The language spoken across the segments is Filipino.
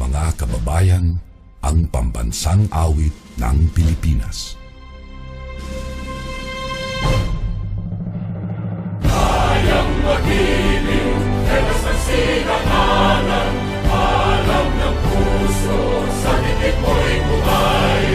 mga kababayan ang pambansang awit ng Pilipinas. Kayang mag-ibig, telas ng sinangalan, alam ng puso, sa titik mo'y buhay.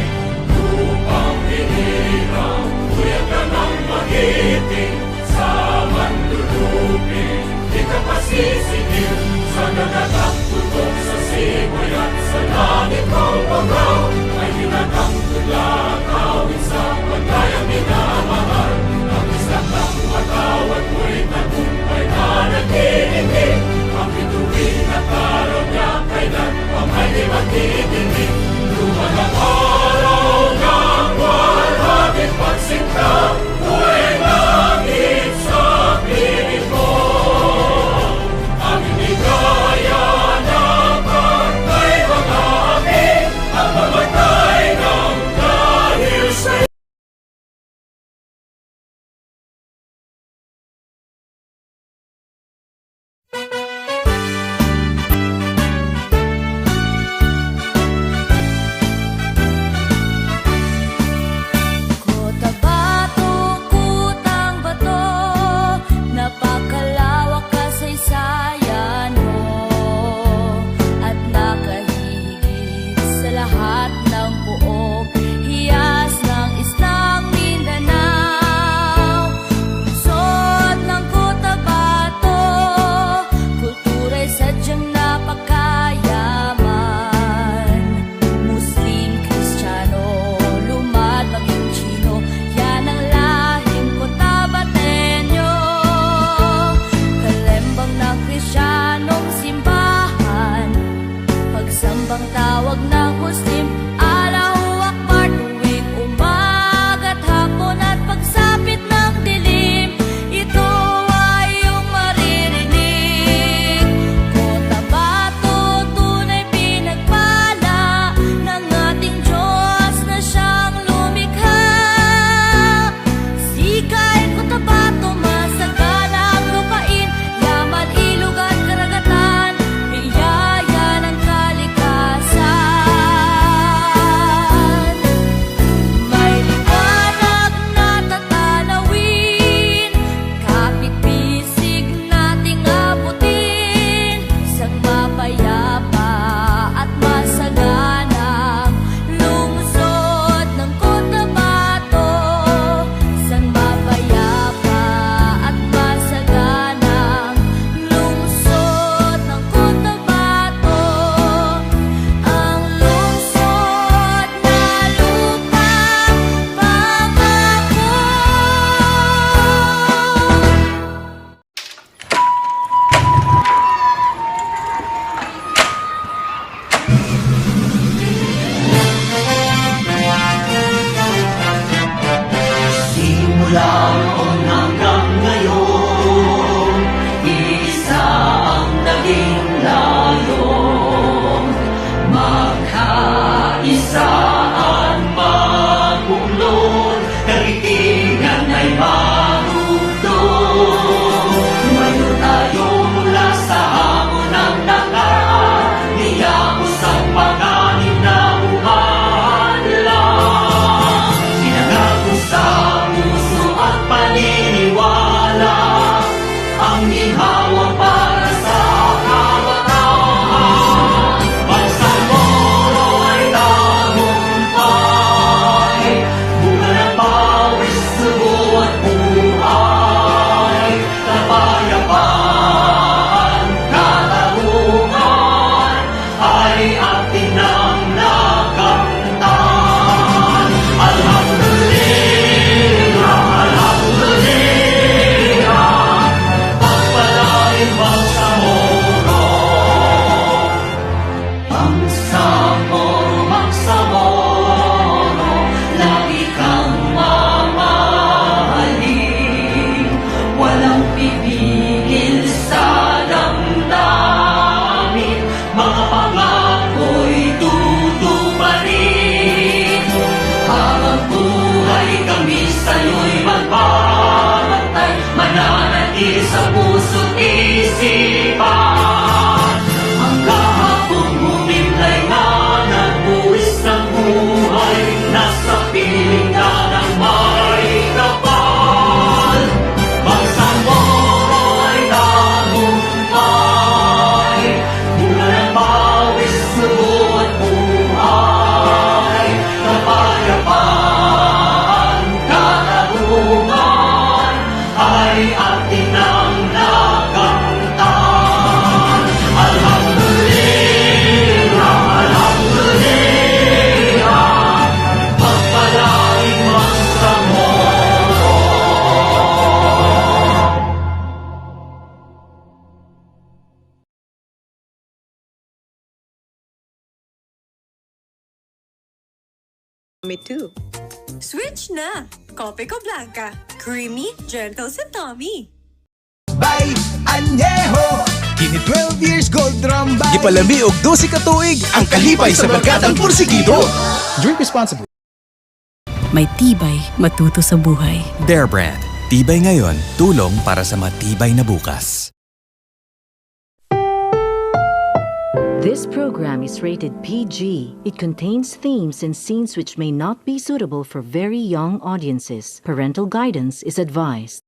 Lupang hinirang, tuyag ka ng magiting, sa manlulupin, di ka pasisingil, sa dagatang tutok sa simoy at sa langit mong pagaw, ay hinatang tula, kawin sa pagkayang minamahal, ang isang ng matawad mo'y tagumpay na nag-iindig, ang bituin at araw niya kailan pang ay di magtitingin. Luman ang araw ng walhagit pagsinta, buhay langit sa piling mo. Ang hindi kaya na pagkay mga aking, ang mamatay ng dahil sa'yo. Napakalawak kasaysayan mo at nakahigit sa lahat ng buong hiyas ng islang Mindanao. Lungsod ng Cotabato, kultura'y sadyang napakayaman. Muslim, Kristiyano, lumad, maging Chino, yan ang lahing Cotabateño. Kalembang ng Kristiyanong simbahan, pagsambang tawag ng Muslim, Allahu Akbar, tuwing umaga't hapon at pagsapit ng dilim, ito ay iyong maririnig. Cotabato, tunay pinagpala ng ating Diyos na siyang lumikha. Sikay Cotabato, masagana ang lupain, yaman, ilog at karagatan, biyaya ng kalikasan. May liwanag na tatanawin, kapit-bisig nating abutin, sang mapayapa at masaganang lungsod ng Cotabato, sang mapayapa at masaganang lungsod ng Cotabato, ang lungsod na lupang pangako. Simula noon hanggang ngayon, isa ang naging layon. Magkaisaan magbuklod, karitingan ay marugdod. Tumayo tayo mula sa hamon ng nakaraan, niyakos ang panganib na umaandar. Pinangako sa puso at paniniwala, ang ginhawa para sa kabataan. Bansang Moro ay tagumpay, bunga ng pawis, dugo at buhay. Kapayapaan, katarungan, ay atin nang nakamtan. Alhamdulillah, alhamdulillah, pagpalain Bangsa Moro. Bangsa Moro, Bangsa Moro, lagi kang mamahalin. Walang pipigil sa damdamin, mga pangako'y tutuparin. Habang buhay kami sa'yo'y magbabantay, mananatili sa puso't isipan. Ang kahapong humimlay Me too. Switch na! Kope ko Blanca. Creamy, gentle si Tommy. Bay Añejo Kini 12 years gold drum bay Ipalami og 12 ka tuig ang kalipay sa barkadang porsigido. Drink responsibly. May tibay matuto sa buhay. Bear Brand. Tibay ngayon, tulong para sa matibay na bukas. This program is rated PG. It contains themes and scenes which may not be suitable for very young audiences. Parental guidance is advised.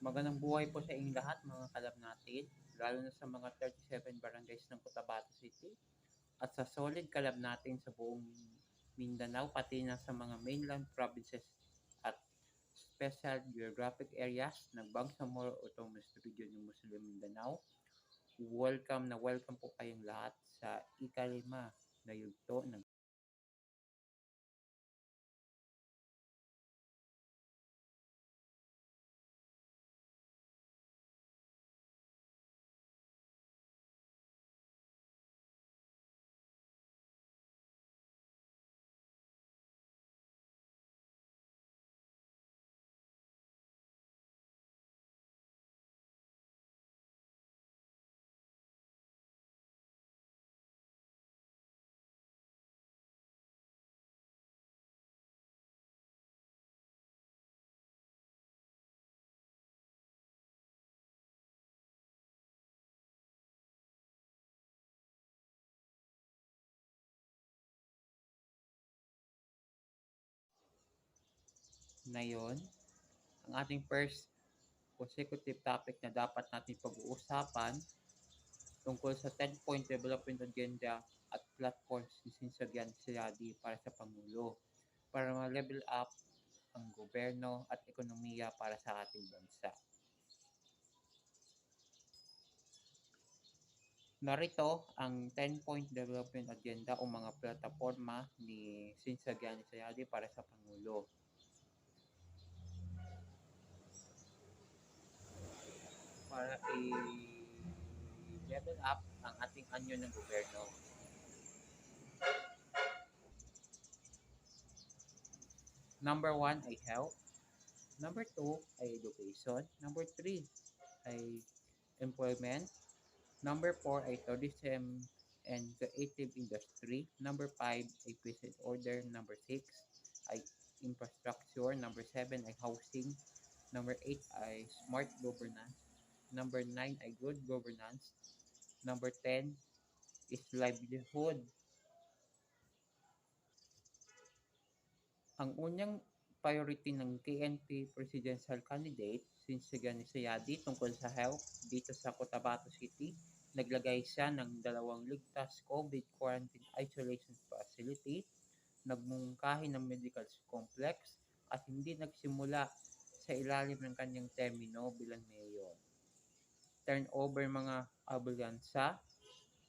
Magandang buhay po sa inyong lahat mga kalab natin, lalo na sa mga 37 barangays ng Cotabato City at sa solid kalab natin sa buong Mindanao pati na sa mga mainland provinces at special geographic areas ng Bangsamoro Autonomous Region ng Muslim Mindanao. Welcome na welcome po kayong lahat sa ikalima na yugto ng Ngayon, ang ating first consecutive topic na dapat natin pag-uusapan tungkol sa 10-point development agenda at platforms ni Sinsabian Siadi para sa Pangulo para ma-level up ang gobyerno at ekonomiya para sa ating bansa. Narito ang 10-point development agenda o mga plataforma ni Sinsabian Siadi para sa Pangulo. Para i-level up ang ating anyo ng gobyerno. Number 1 ay health. Number 2 ay education. Number 3 ay employment. Number 4 ay tourism and creative industry. Number 5 ay peace and order. Number 6 ay infrastructure. Number 7 ay housing. Number 8 ay smart governance. Number 9 ay good governance. Number 10 is livelihood. Ang unang priority ng KNP presidential candidate, Sinsabian Siadi, tungkol sa health dito sa Cotabato City, naglagay siya ng 2 ligtas COVID quarantine isolation facility, nagmungkahi ng medical complex, at hindi nagsimula sa ilalim ng kanyang termino bilang mayor. Turnover mga ambulansa,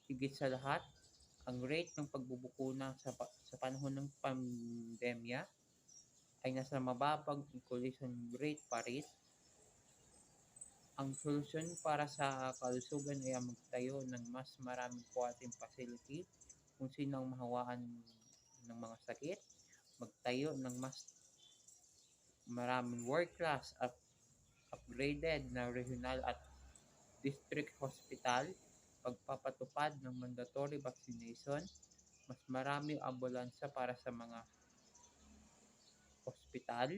higit sa lahat, ang rate ng pagbubukuna sa panahon ng pandemya ay nasa mababang collision rate pa rin. Ang solusyon para sa kalusugan ay ang magtayo ng mas maraming quarantine facility kung sino ang mahawaan ng mga sakit, magtayo ng mas maraming world-class upgraded na regional at district hospital, pagpapatupad ng mandatory vaccination, mas maraming ambulansya para sa mga hospital,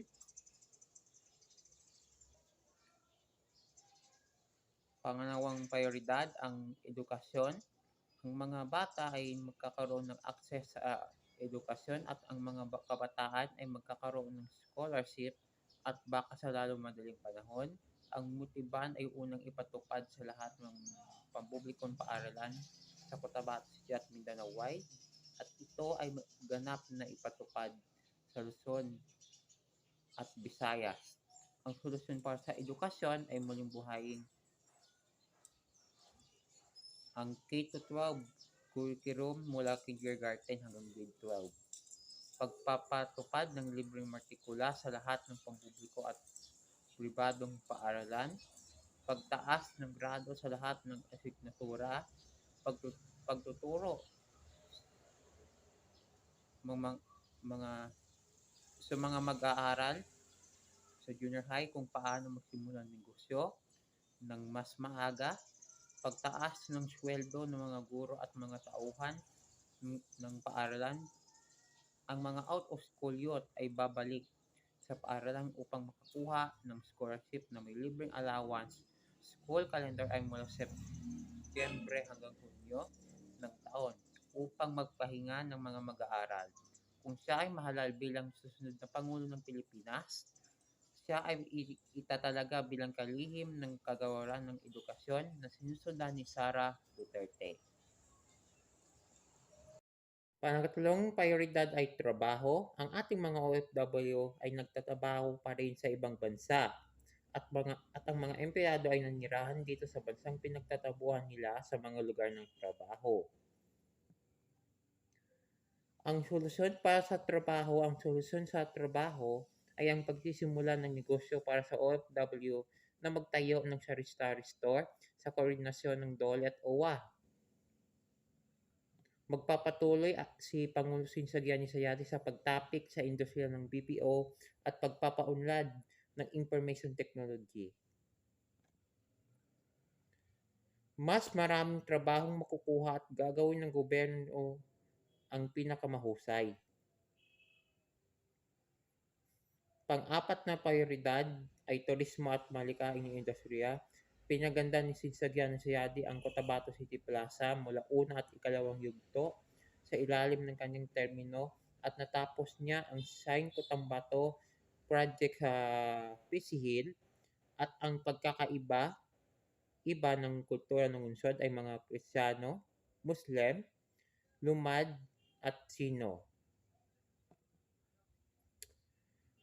pangalawang prioridad ang edukasyon. Ang mga bata ay magkakaroon ng access sa edukasyon at ang mga kabataan ay magkakaroon ng scholarship at baka sa lalong madaling panahon. Ang Mutiban ay unang ipatupad sa lahat ng pampublikong paaralan sa Cotabato City at Mindanao wide, at ito ay ganap na ipatupad sa Luzon at Visayas. Ang solusyon para sa edukasyon ay muling buhayin ang K-12 curriculum mula kindergarten hanggang grade 12. Pagpapatupad ng libreng matrikula sa lahat ng pampubliko at pribadong paaralan, pagtaas ng grado sa lahat ng asignatura, pagtuturo sa mga mag-aaral sa junior high kung paano magsimula ng negosyo ng mas maaga, pagtaas ng sweldo ng mga guro at mga tauhan ng paaralan. Ang mga out-of-school youth ay babalik sa paaralan upang makakuha ng scholarship na may libreng allowance. School calendar ay mula Setyembre hanggang Hunyo ng taon upang magpahinga ng mga mag-aaral. Kung siya ay mahalal bilang susunod na Pangulo ng Pilipinas, siya ay itatalaga bilang kalihim ng kagawaran ng edukasyon na sinusundan ni Sara Duterte. Pangatlong prioridad ay trabaho. Ang ating mga OFW ay nagtatrabaho pa rin sa ibang bansa at ang mga empleyado ay nanirahan dito sa bansang pinagtatabuhan nila sa mga lugar ng trabaho. Ang solusyon sa trabaho ay ang pagsisimula ng negosyo para sa OFW na magtayo ng sari-sari store sa koordinasyon ng DOLE at OWA. Magpapatuloy si Pangulo Sinsabian Siadi sa pagtapik sa industriya ng BPO at pagpapaunlad ng information technology. Mas maraming trabahong makukuha at gagawin ng gobyerno ang pinakamahusay. Pang-apat na prioridad ay turismo at malikaing industriya. Pinaganda ni Sinsabian Siadi ang Cotabato City Plaza mula una at ikalawang yugto sa ilalim ng kanyang termino at natapos niya ang Shine Cotabato project sa PC Hill at ang pagkakaiba ng kultura ng lungsod ay mga Kristiyano, Muslim, Lumad at Sino.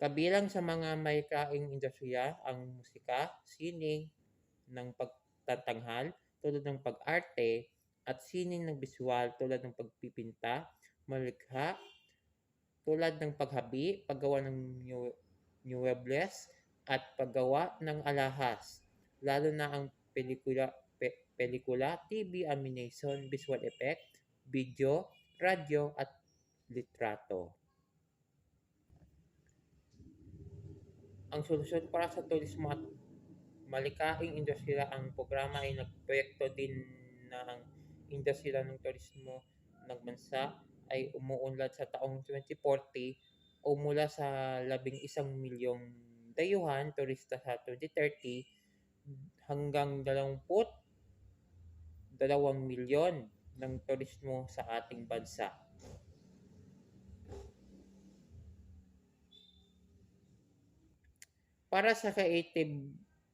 Kabilang sa mga maykaing industriya ang musika, sining ng pagtatanghal tulad ng pag-arte at sining ng visual tulad ng pagpipinta, malikha tulad ng paghabi, paggawa ng muebles at paggawa ng alahas, lalo na ang pelikula, TV, animation, visual effect, video, radyo at litrato. Ang solusyon para sa turismo at malikaing industriya, ang programa ay nagproyekto din na ang industriya ng turismo ng bansa ay umuunlad sa taong 2040 o mula sa 11 milyong dayuhan turista sa 2030 hanggang 22 milyon ng turismo sa ating bansa. Para sa creative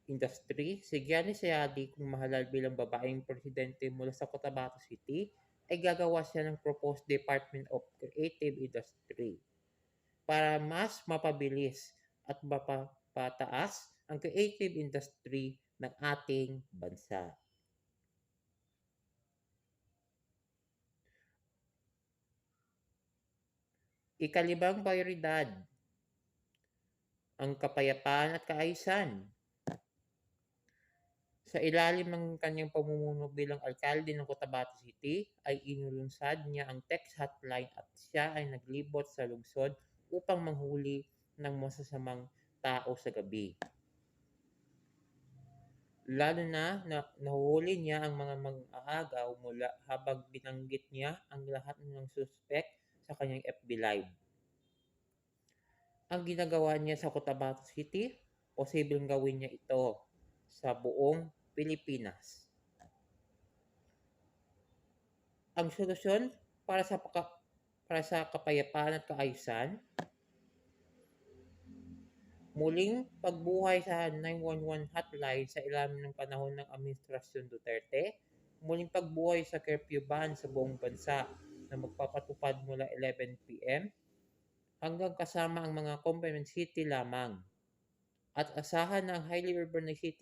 industry, si Gianni Sayadi, kung mahalal bilang babaeng presidente mula sa Cotabato City, ay gagawa siya ng proposed Department of Creative Industry para mas mapabilis at mapataas ang creative industry ng ating bansa. Ikalibang prioridad, ang kapayapaan at kaayusan. Sa ilalim ng kanyang pamumuno bilang alkalde ng Cotabato City, ay inulunsad niya ang text hotline at siya ay naglibot sa lungsod upang manghuli ng masasamang tao sa gabi. Lalo na nahuhuli niya ang mga mag-aagaw mula habang binanggit niya ang lahat ng suspect sa kanyang FB Live. Ang ginagawa niya sa Cotabato City, posibleng gawin niya ito sa buong Pilipinas. Ang solusyon para sa kapayapaan at kaayusan, muling pagbuhay sa 911 hotline sa ilalim ng panahon ng Administrasyon Duterte, muling pagbuhay sa curfew ban sa buong bansa na magpapatupad mula 11 p.m. hanggang kasama ang mga confinement city lamang. At asahan na ang highly urbanized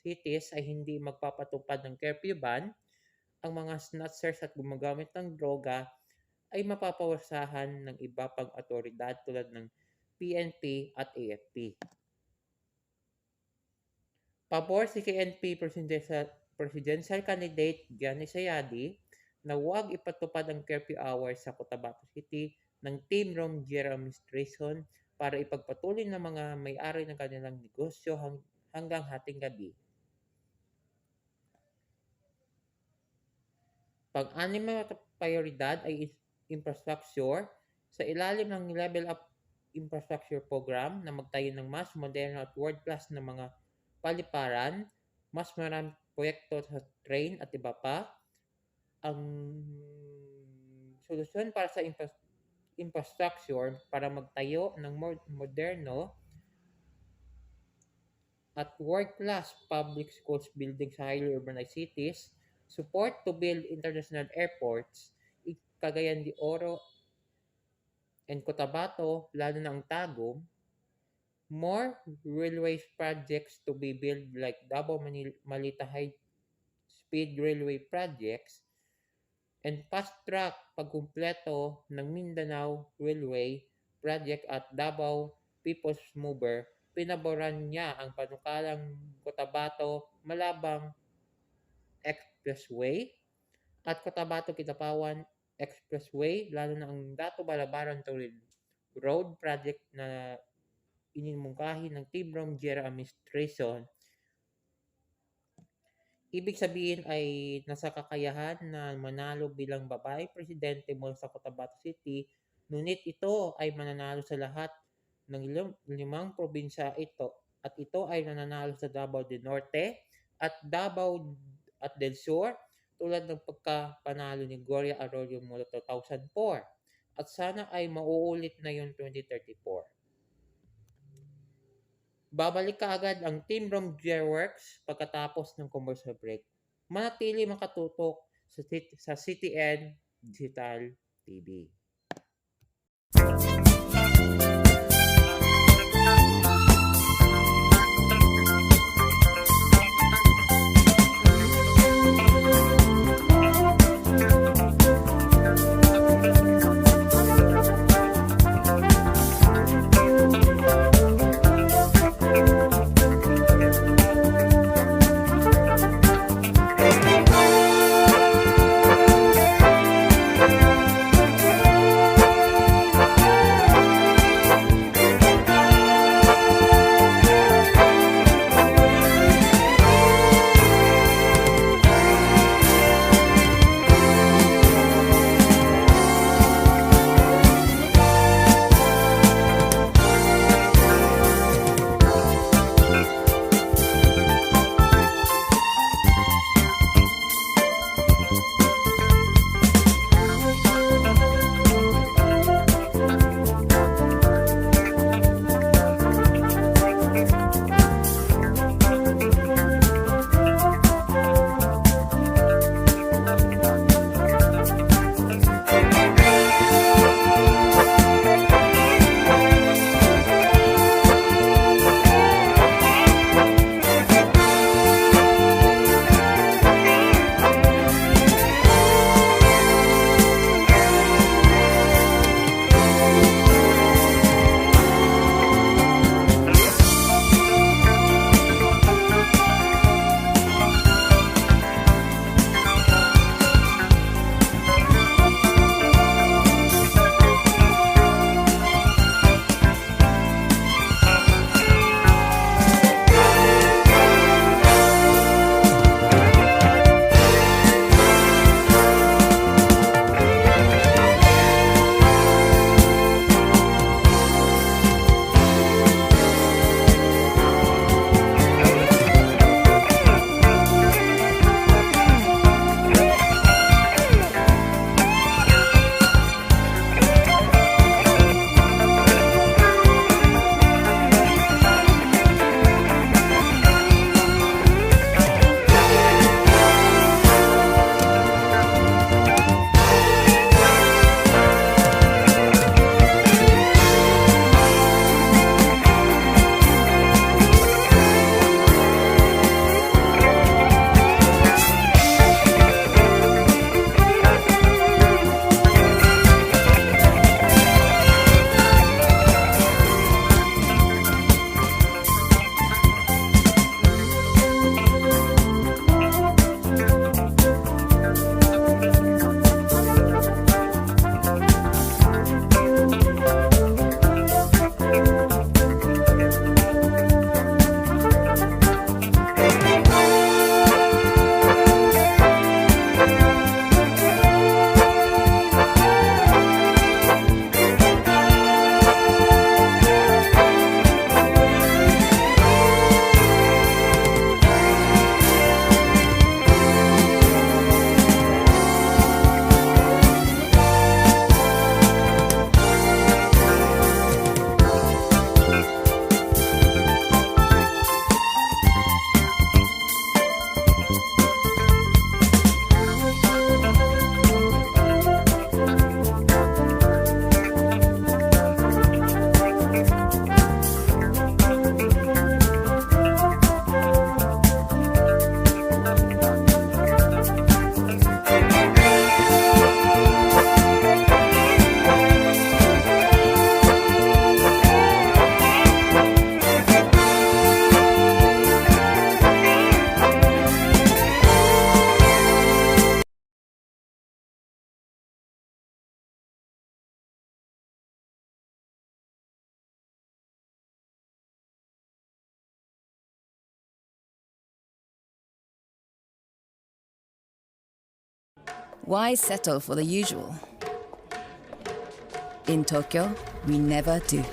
cities ay hindi magpapatupad ng curfew ban, ang mga snatchers at gumagamit ng droga ay mapapawasahan ng iba pang otoridad tulad ng PNP at AFP. Pabor si KNP Presidential Candidate Gianni Sayadi na huwag ipatupad ang curfew hours sa Cotabato City ng Team Rom Jr. Administration para ipagpatuloy ng mga may-ari ng kanilang negosyo hanggang hating gabi. Pang-anim na prioridad ay infrastructure sa ilalim ng Level Up Infrastructure Program na magtayo ng mas moderno at world-class na mga paliparan, mas maraming proyekto sa train at iba pa. Ang solusyon para sa infrastructure para magtayo ng moderno at world-class public schools building sa highly urbanized cities, support to build international airports, Cagayan de Oro and Cotabato, lalo na ang Tagum, more railway projects to be built like Davao-Malita high-speed railway projects, and fast-track pagkumpleto ng Mindanao Railway Project at Davao People's Mover. Pinaboran niya ang panukalang Cotabato-Malabang Expressway at Cotabato-Kidapawan Expressway, lalo na ang Dato-Balabaran Road Project na inimungkahi ng Team Rom Jr. Administration. Ibig sabihin ay nasa kakayahan na manalo bilang babae presidente mula sa Cotabato City, ngunit ito ay mananalo sa lahat ng limang probinsya ito, at ito ay nananalo sa Davao del Norte at Davao at del Sur tulad ng pagkapanalo ni Gloria Arroyo mula 2004, at sana ay mauulit na yung 2034. Babalik kaagad ang Team Rom Gearworks pagkatapos ng commercial break. Manatili makatutok sa CTN Digital TV. Why settle for the usual? In Tokyo, we never do.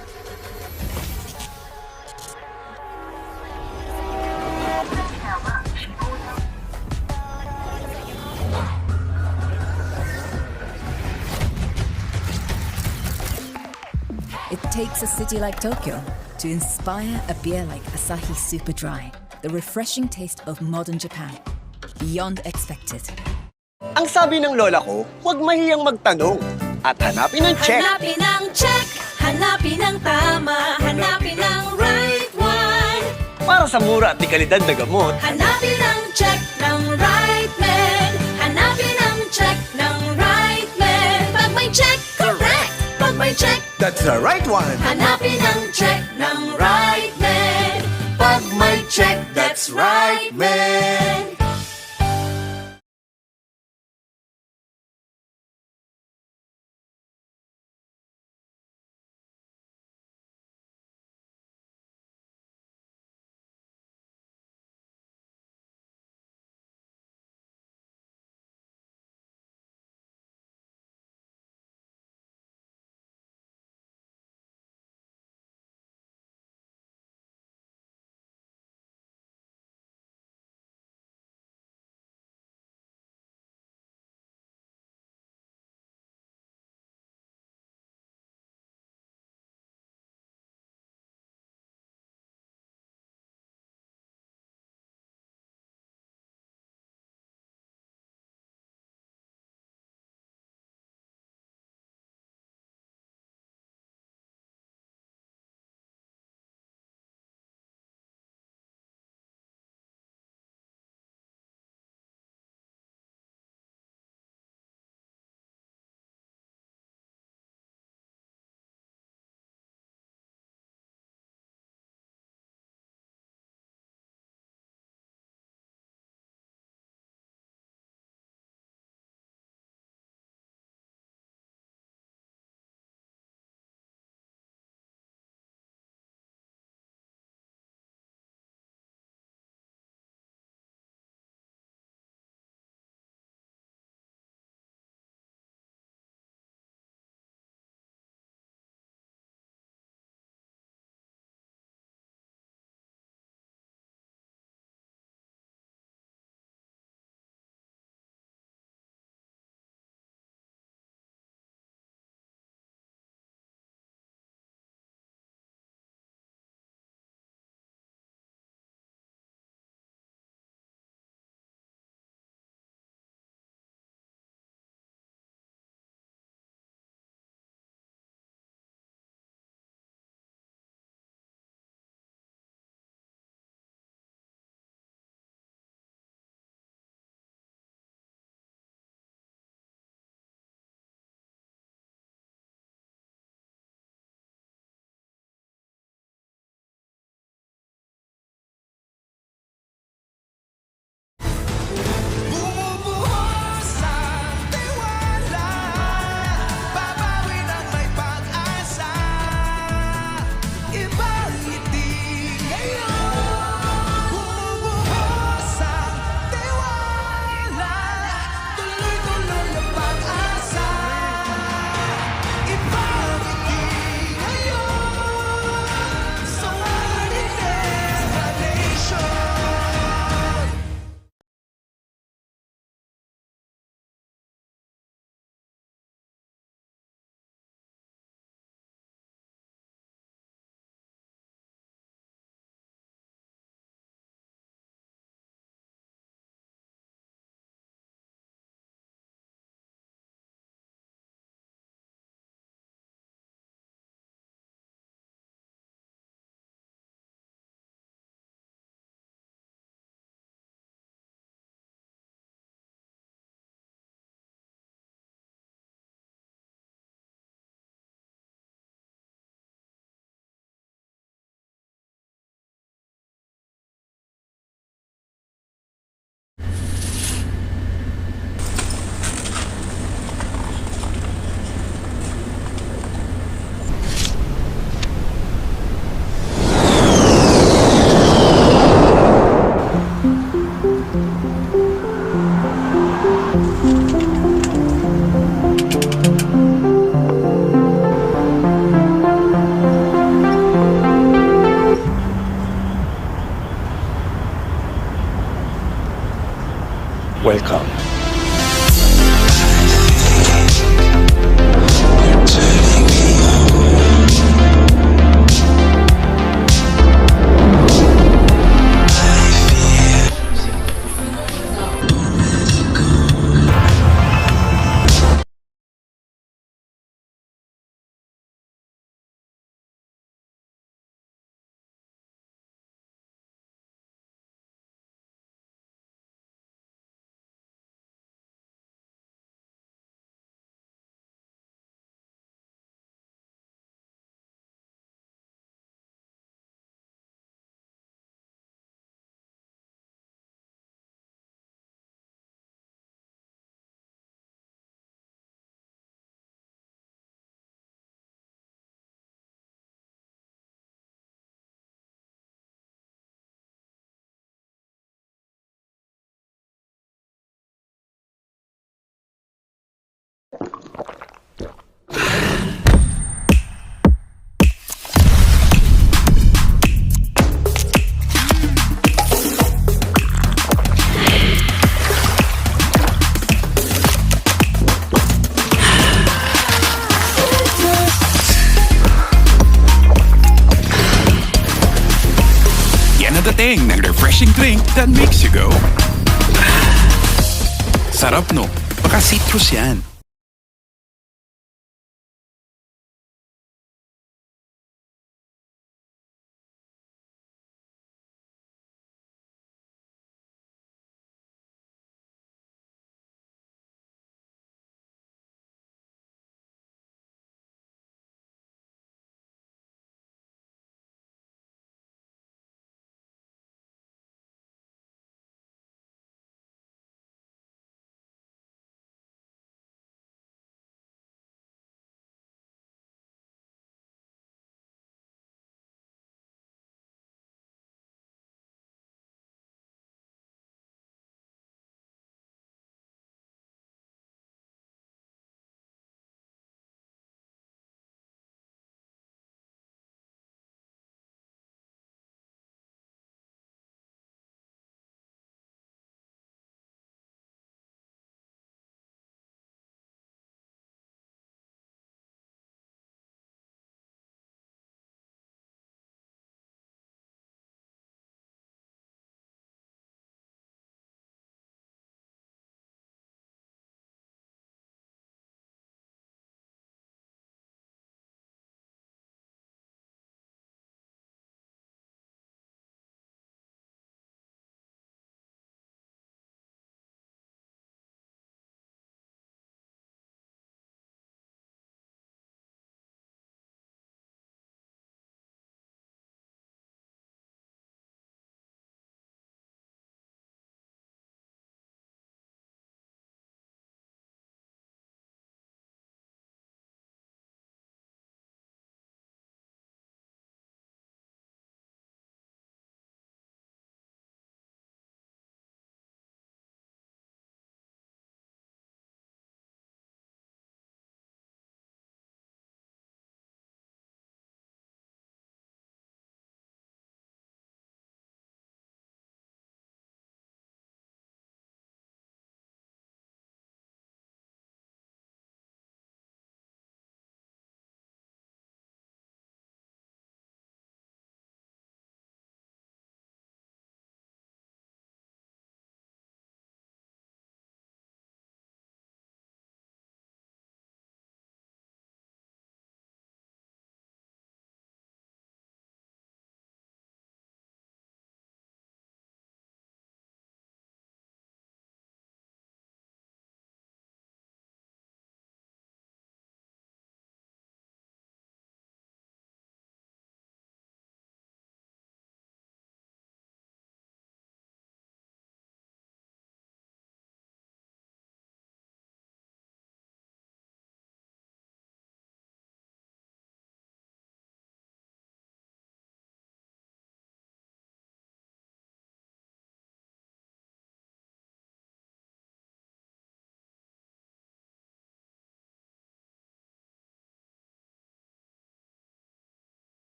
It takes a city like Tokyo to to inspire a beer like Asahi Super Dry, the refreshing taste of modern Japan. Beyond expected. Ang sabi ng lola ko, huwag mahiyang magtanong at hanapin ang check. Hanapin ang check, hanapin ang tama, hanapin ang right one. Para sa mura at di kalidad na gamot. Hanapin ang check ng right man. Hanapin ang check ng right man. Pag may check, correct. Pag may check, That's the right one. hanapin ang check ng right man. Pag may check, that's right man. Welcome. Yan na dating ng refreshing drink that makes you go. Sarap no? Baka citrus yan.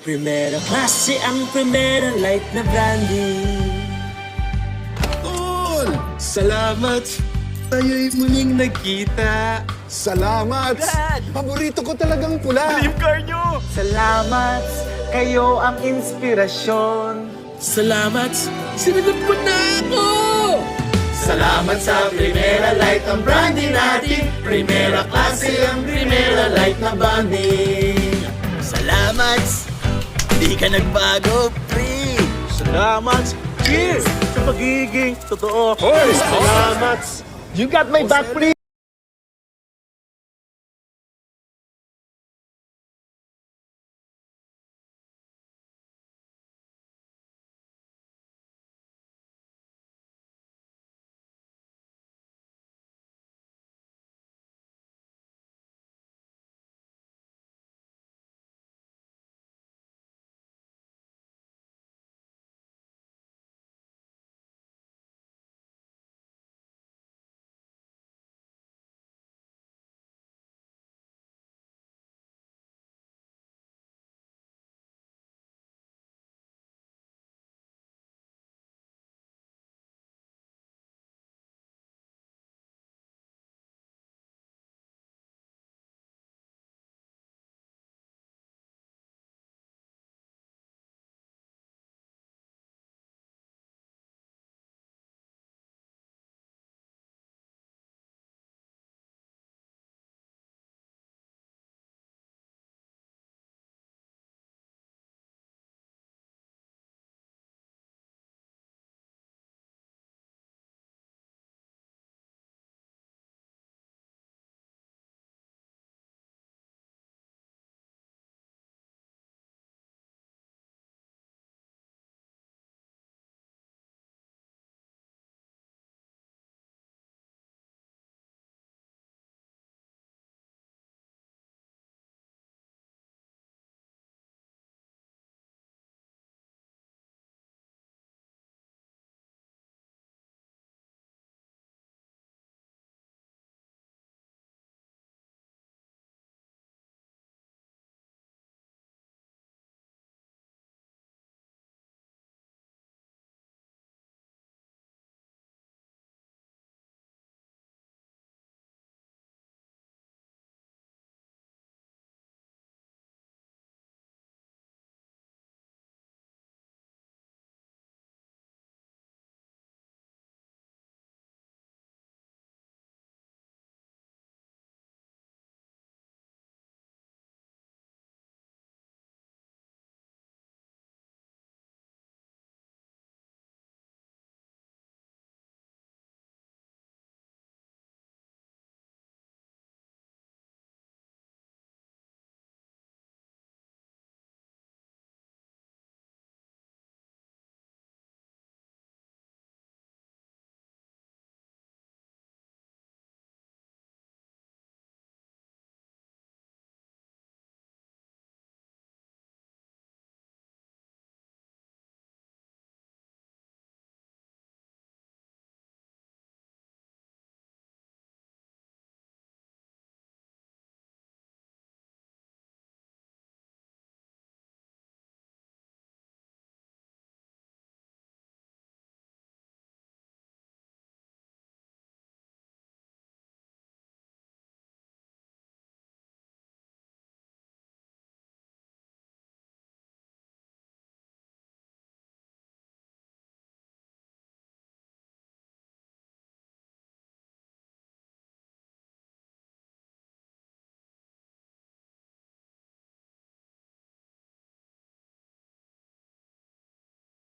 Primera klase ang Primera Light na brandy. Tol! Salamat! Tayo'y muling nagkita. Salamat! Dad! Paborito ko talagang pula. Dream car nyo! Salamat, kayo ang inspirasyon. Salamat! Sinagot ko na ako! Salamat sa Primera Light ang brandy natin. Primera klase ang Primera Light na brandy. Salamat! Di ka nagbago, pre! Salamat! Cheers! Sa pagiging totoo. Hoy! Salamat! You got my back, pre!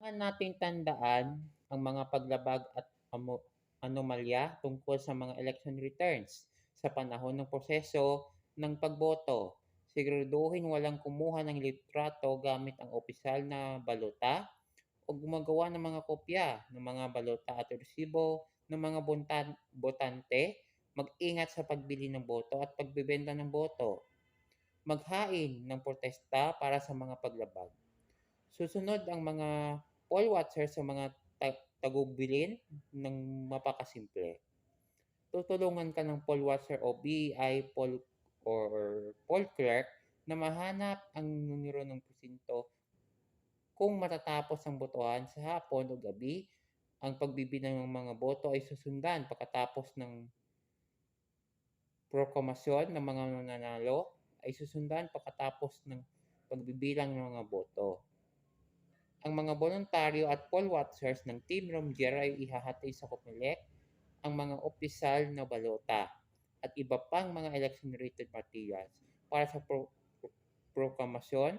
Kailangan nating tandaan ang mga paglabag at anomalya tungkol sa mga election returns sa panahon ng proseso ng pagboto. Siguraduhin walang kumuha ng litrato gamit ang opisyal na balota o gumagawa ng mga kopya ng mga balota at resibo ng mga botante. Mag-ingat sa pagbili ng boto at pagbebenta ng boto. Maghain ng protesta para sa mga paglabag. Susunod ang mga poll watchers sa mga tagubilin ng mapakasimple. Tutulungan ka ng poll watcher o BI poll or poll clerk na mahanap ang numero ng presinto kung matatapos ang botohan sa hapon o gabi. Ang pagbibilang ng mga boto ay susundan pagkatapos ng proklamasyon ng mga nananalo ay susundan pagkatapos ng pagbibilang ng mga boto. Ang mga voluntaryo at poll watchers ng Team Romjer ay ihahati sa COMELEC, ang mga opisyal na balota, at iba pang mga election-related materials para sa proklamasyon.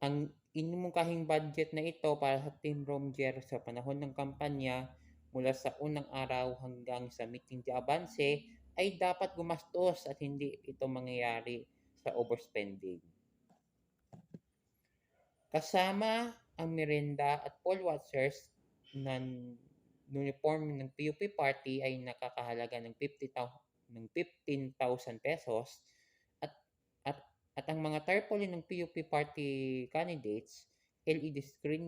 Ang inumungkahing budget na ito para sa Team Romjer sa panahon ng kampanya mula sa unang araw hanggang sa meeting de avance ay dapat gumastos at hindi ito mangyayari sa overspending. Kasama ang merenda at poll watchers na uniform ng PUP party ay nakakahalaga ng 15,000 pesos at ang mga tarpaulin ng PUP party candidates, LED screen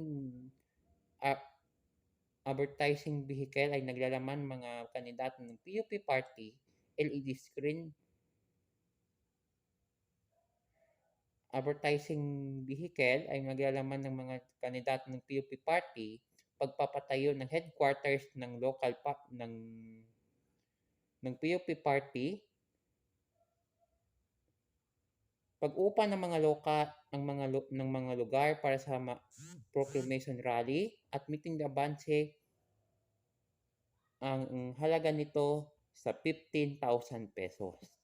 advertising vehicle ay naglalaman mga kandidato ng PUP party, LED screen advertising vehicle ay naglalaman ng mga kandidato ng PUP party, pagpapatayo ng headquarters ng local ng PUP party, pag-upa ng mga ng mga lugar para sa proclamation rally at meeting de avance. Ang halaga nito sa 15,000 pesos.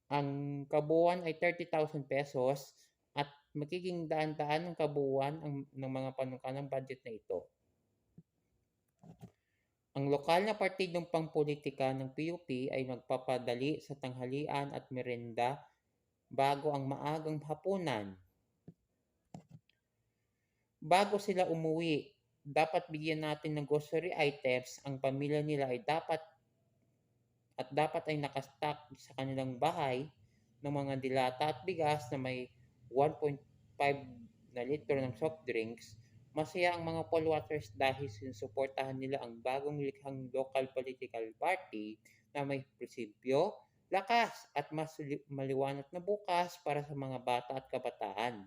Ang kabuuan ay 30,000 pesos at magiging daan-daan ng kabuuan ng mga panukalang budget na ito. Ang lokal na partidong pangpolitika ng PUP ay magpapadali sa tanghalian at merenda bago ang maagang hapunan. Bago sila umuwi, dapat bigyan natin ng grocery items ang pamilya nila ay dapat ay nakastock sa kanilang bahay ng mga dilata at bigas na may 1.5 na litro ng soft drinks. Masaya ang mga poll watchers dahil sinusuportahan nila ang bagong likhang local political party na may prinsipyo, lakas at mas maliwanag na bukas para sa mga bata at kabataan.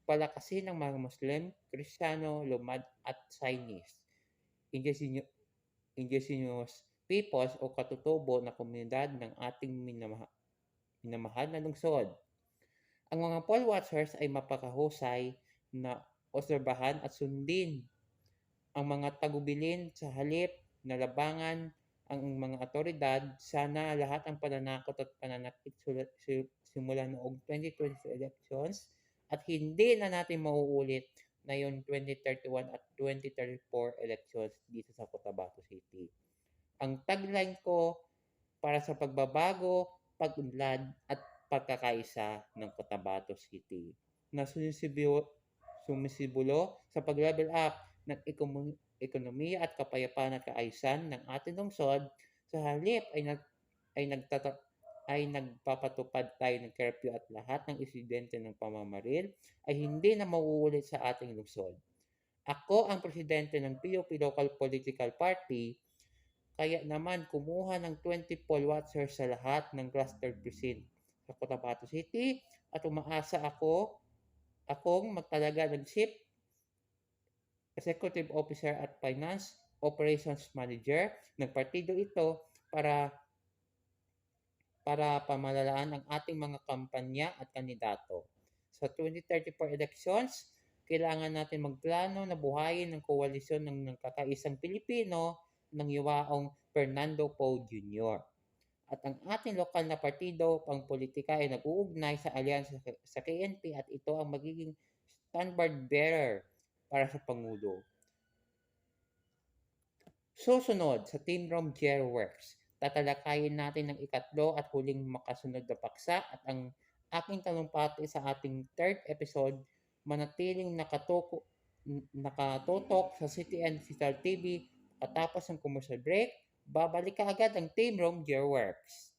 Palakasin ng mga Muslim, Kristiyano, Lumad at Chinese, indigenous peoples o katutubo na komunidad ng ating minamahal na lungsod. Ang mga poll watchers ay mapakahusay na obserbahan at sundin ang mga tagubilin sa halip na labangan ang mga otoridad. Sana lahat ang pananakot at pananakit simula noong 2020 elections at hindi na natin mauulit na yung 2031 at 2034 elections dito sa Cotabato City. Ang tagline ko para sa pagbabago, pag-unlad at pagkakaisa ng Cotabato City na sumisibulo sa pag-level up ng ekonomiya at kapayapaan at kaayusan ng ating lungsod. Sa halip ay nagpapatupad tayo ng curfew at lahat ng insidente ng pamamaril ay hindi na mauulit sa ating lungsod. Ako ang presidente ng PUP Local Political Party, kaya naman kumuha ng 20 poll watchers sa lahat ng cluster precinct sa Cotabato City at umaasa akong magtalaga ng Chief Executive Officer at Finance Operations Manager ng partido ito para pamalalaan ang ating mga kampanya at kandidato. Sa 2034 elections, kailangan natin magplano na buhayin ng koalisyon ng kakaisang Pilipino ng yuwaong Fernando Poe Jr. At ang ating lokal na partido, pangpolitika ay nag-uugnay sa alyansa sa KNP at ito ang magiging standard bearer para sa Pangulo. Susunod sa Team Rom Works, tatalakayin natin ang ikatlo at huling makasunod na paksa at ang aking talumpati sa ating third episode, manatiling nakatutok sa CTN Digital TV katapos ng commercial break, babalik ka agad ang Team Rom Works.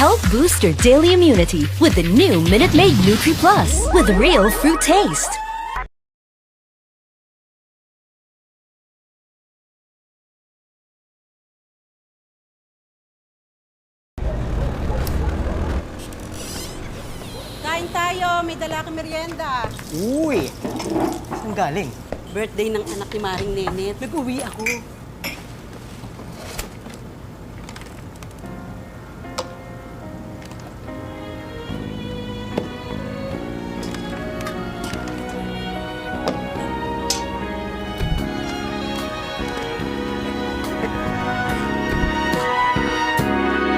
Help boost your daily immunity with the new Minute Maid Nutri Plus with real fruit taste. Kain tayo, may dala kang merienda. Uy! Saan galing? Birthday ng anak ni Maring Nenet. Nag-uwi ako.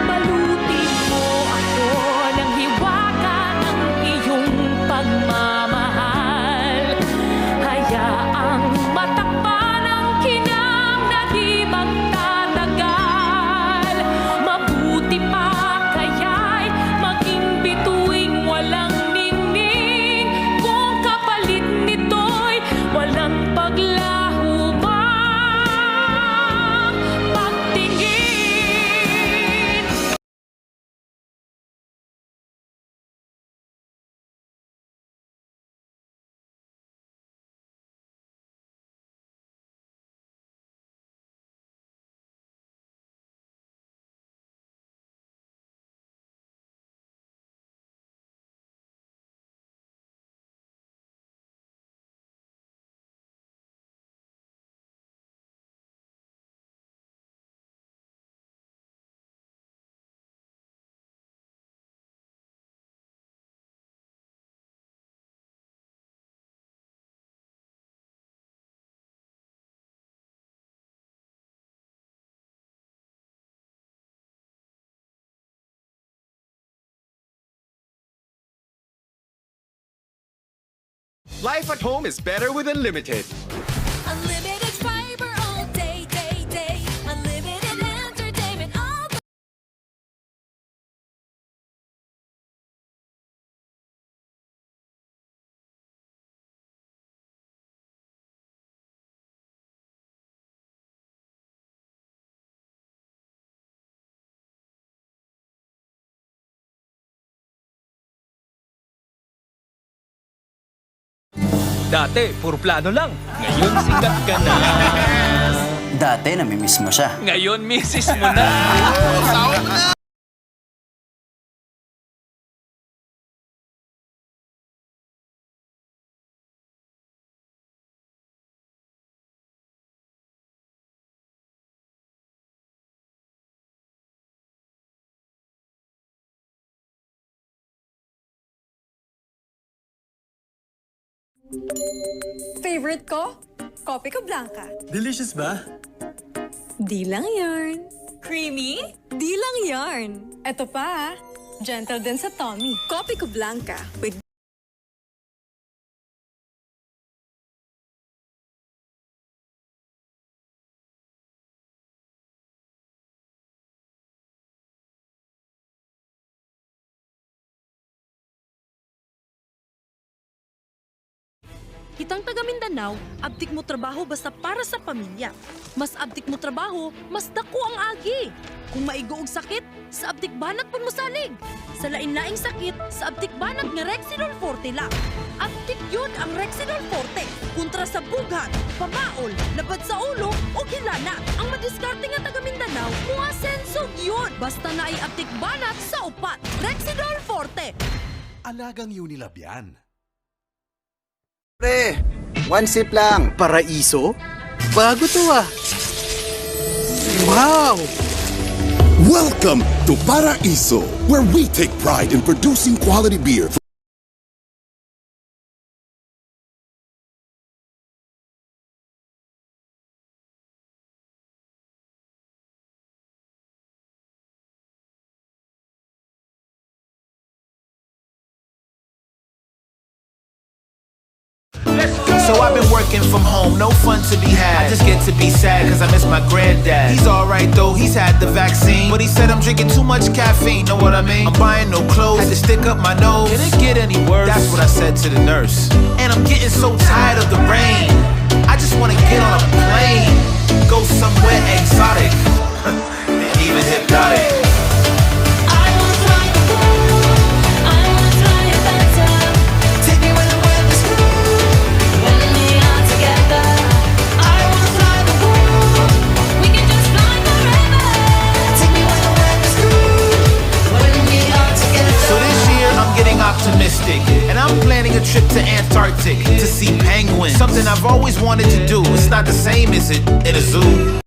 Balutin mo ako ng hiwaga ng iyong pagmamahal. Hayaang matakpan ang kinam na di magtatagal. Mabuti pa kaya'y maging bituing walang ningning. Kung kapalit nito'y walang paglaho bang pagtingin. Life at home is better with Unlimited. Unlimited fiber all day, day, day. Unlimited entertainment all day. Dati, puro plano lang. Ngayon, sikat ka na. Dati, namimiss mo siya. Ngayon, misis mo na. Favorite ko? Kopi ko Blanca. Delicious ba? Di lang yarn. Creamy? Di lang yarn. Eto pa, gentle din sa tummy. Kopi ko Blanca with Kitang taga Mindanao, abtik mo trabaho basta para sa pamilya. Mas abtik mo trabaho, mas dako ang agi. Kung maigo og sakit, sa abtik banat pun mo salig. Sa lain-laing sakit, sa abtik banat nga Rexidol Forte lang. Abtik yun ang Rexidol Forte. Kontra sa bughat, pamaol, labad sa ulo o hilana. Ang madiskarte nga taga Mindanao, mga sensog yun. Basta na ay abtik banat sa upat. Rexidol Forte. Alagang Unilab yan. Pre, one sip lang. Paraiso? Bago to ah. Wow! Welcome to Paraiso, where we take pride in producing quality beer. So I've been working from home, no fun to be had. I just get to be sad cause I miss my granddad. He's alright though, he's had the vaccine, but he said I'm drinking too much caffeine, know what I mean? I'm buying no clothes, had to stick up my nose. Can it get any worse? That's what I said to the nurse. And I'm getting so tired of the rain, I just wanna get on a plane, go somewhere exotic, and even hypnotic. Optimistic, and I'm planning a trip to Antarctic to see penguins. Something I've always wanted to do. It's not the same, is it, in a zoo?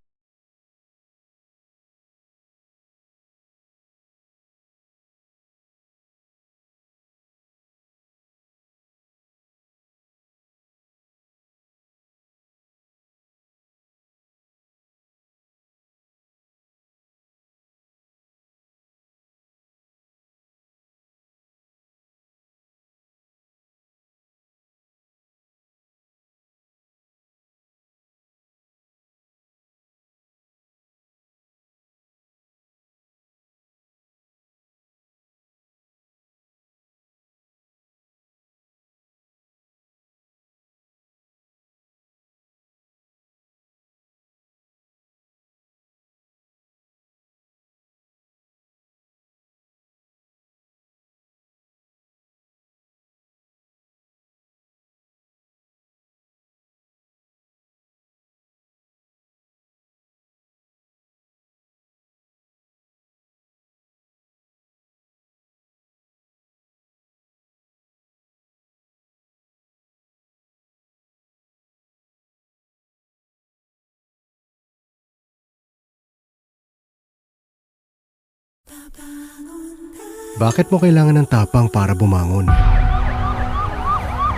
Bakit mo kailangan ng tapang para bumangon?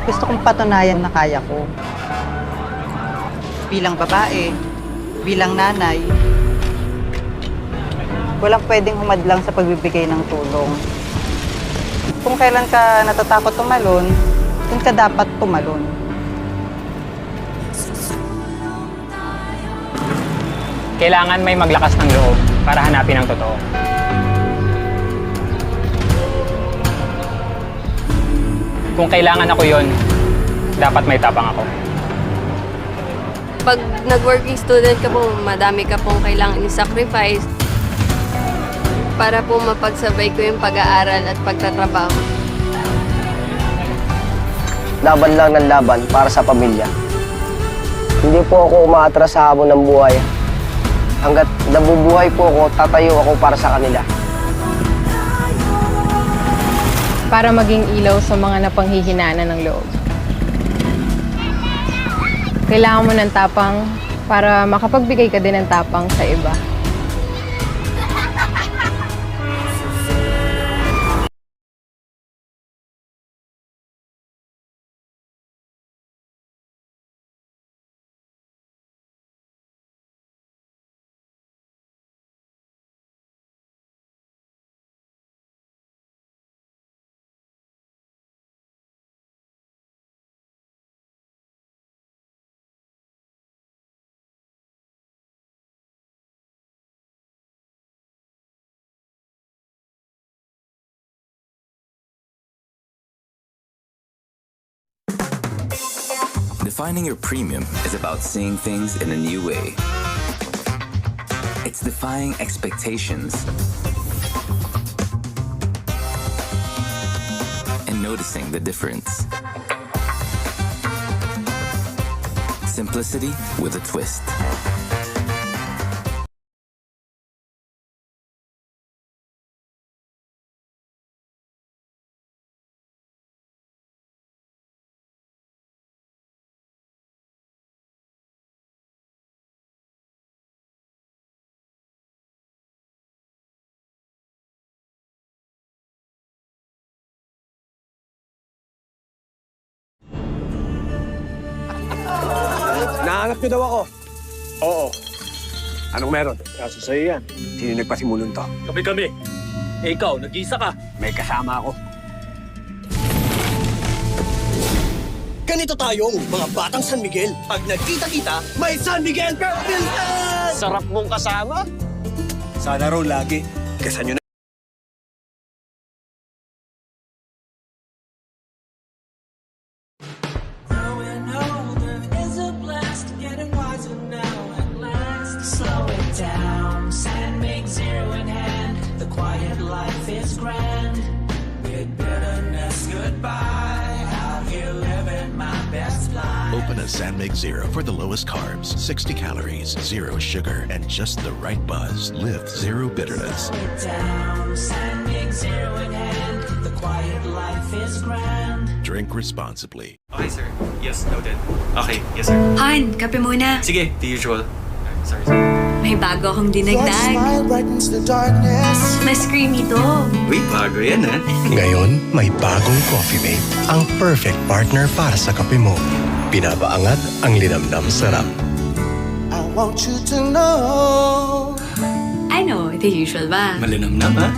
Gusto kong patunayan na kaya ko. Bilang babae, bilang nanay, walang pwedeng humadlang sa pagbibigay ng tulong. Kung kailan ka natatakot tumalon, dun ka dapat tumalon. Kailangan may maglakas ng loob para hanapin ang totoo. Kung kailangan ako yon, dapat may tapang ako. Pag nag-working student ka po, madami ka pong kailangan i-sacrifice para po mapagsabay ko yung pag-aaral at pagtatrabaho. Laban lang ng laban para sa pamilya. Hindi po ako umaatras sa hamon ng buhay. Hanggat nabubuhay po ako, tatayo ako para sa kanila. Para maging ilaw sa mga napanghihinanan ng loob. Kailangan mo ng tapang para makapagbigay ka din ng tapang sa iba. Finding your premium is about seeing things in a new way. It's defying expectations and noticing the difference. Simplicity with a twist. Nahanap niyo daw ako. Oo. Anong meron? Kaso sa'yo yan. Sino nagpasimulong to? Kami. Eh, ikaw, nag-iisa ka. May kasama ako. Ganito tayong mga batang San Miguel. Pag nagkita-kita, may San Miguel Philippines! Sarap mong kasama. Sana raw lagi. Kasan nyo na. Open a San Mig Zero for the lowest carbs, 60 calories, 0 sugar, and just the right buzz. Live zero bitterness. Drink responsibly. Okay, sir. Yes, noted. Okay, yes, sir. Han, kape muna. Sige, the usual. Sorry. May bago akong dinagdag. Mas creamy to. Uy, bago yan, ha? Ngayon, may bagong Coffee Mate. Ang perfect partner para sa kape mo. Pinapaangat ang linamnam sarap. I want you to know. Ano, the usual ba? Malinamnam, ha?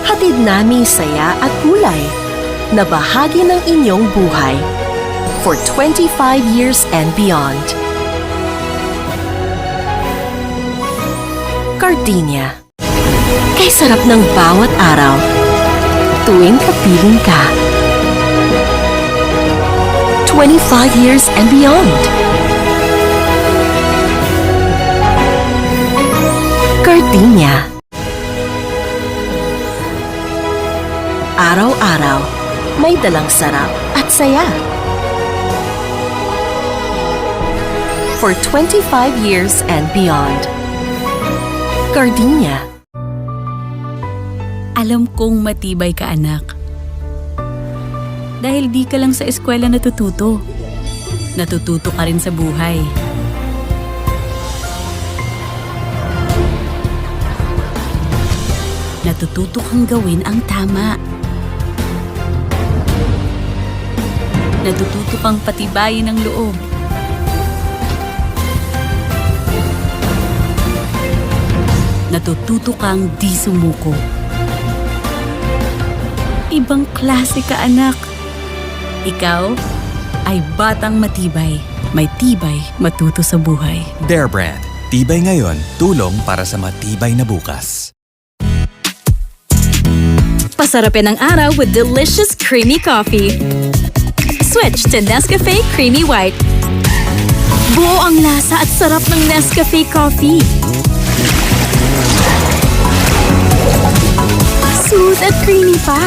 Hatid namin saya at kulay na bahagi ng inyong buhay for 25 years and beyond. Gardenia. Kay sarap ng bawat araw tuwing kapiling ka. 25 years and beyond. Gardenia. Araw-araw, may dalang sarap at saya. For 25 years and beyond. Gardenia. Alam kong matibay ka, anak. Dahil di ka lang sa eskwela natututo. Natututo ka rin sa buhay. Natututo kang gawin ang tama. Natututo kang patibayin ang loob. Natututo kang di sumuko. Ibang klase ka, anak. Ikaw ay batang matibay. May tibay matuto sa buhay. Dare Brand. Tibay ngayon, tulong para sa matibay na bukas. Pasarapin ang araw with delicious creamy coffee. Switch to Nescafe Creamy White. Buo ang lasa at sarap ng Nescafe coffee. Smooth at creamy pa.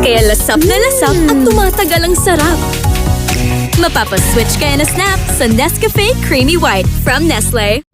Kaya lasap na lasap at tumatagal ang sarap. Mapapaswitch kaya na snap sa Nescafe Creamy White from Nestle.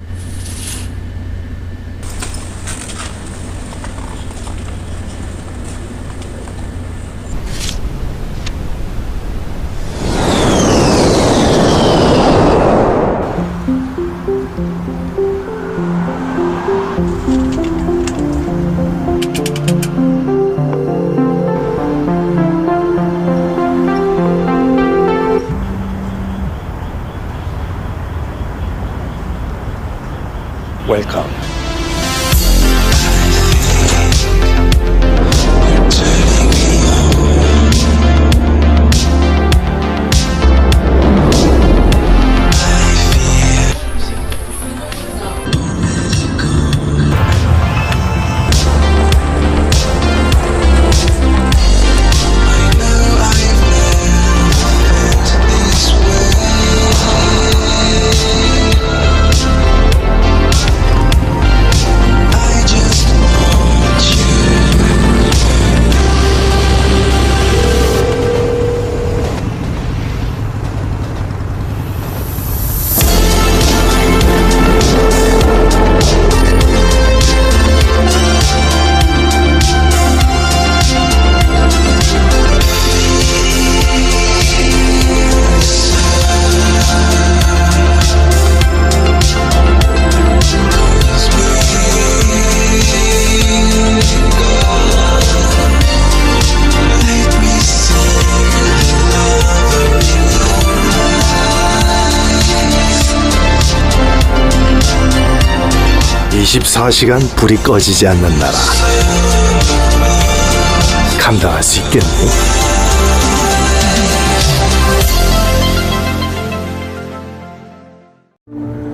24시간 불이 꺼지지 않는 나라. 감당할 수 있겠니?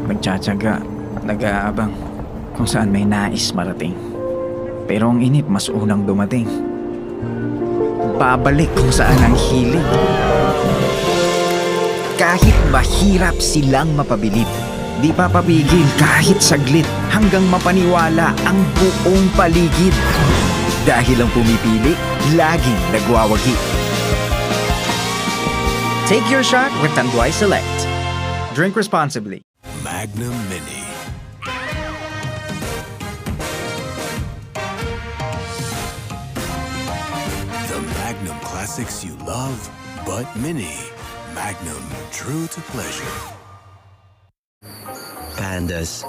Nagtsatsaga, nag-aabang kung saan may nais marating. Pero ang inip mas unang dumating. Babalik kung saan ang hilig. Kahit mahirap silang mapabilib, di papapigil kahit saglit hanggang mapaniwala ang buong paligid. Dahil ang pumipili, laging nagwawagi. Take your shot with Tanduay Select. Drink responsibly. Magnum Mini. The Magnum classics you love, but mini. Magnum, true to pleasure. Pandas.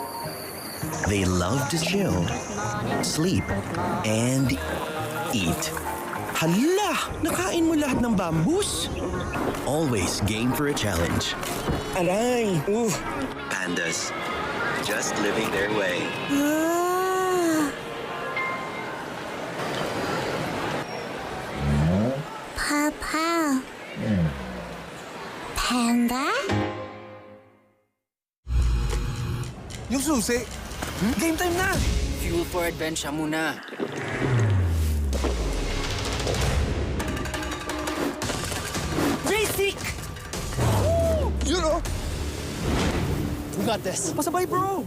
They love to chill, sleep, and eat. Hala! Nakain mo lahat ng bambus? Always game for a challenge. Aray! Pandas. Just living their way. Papa. Panda? Yung susi! Game time na! Fuel for adventure muna. Basic! You know! We got this. Pasabay, bro!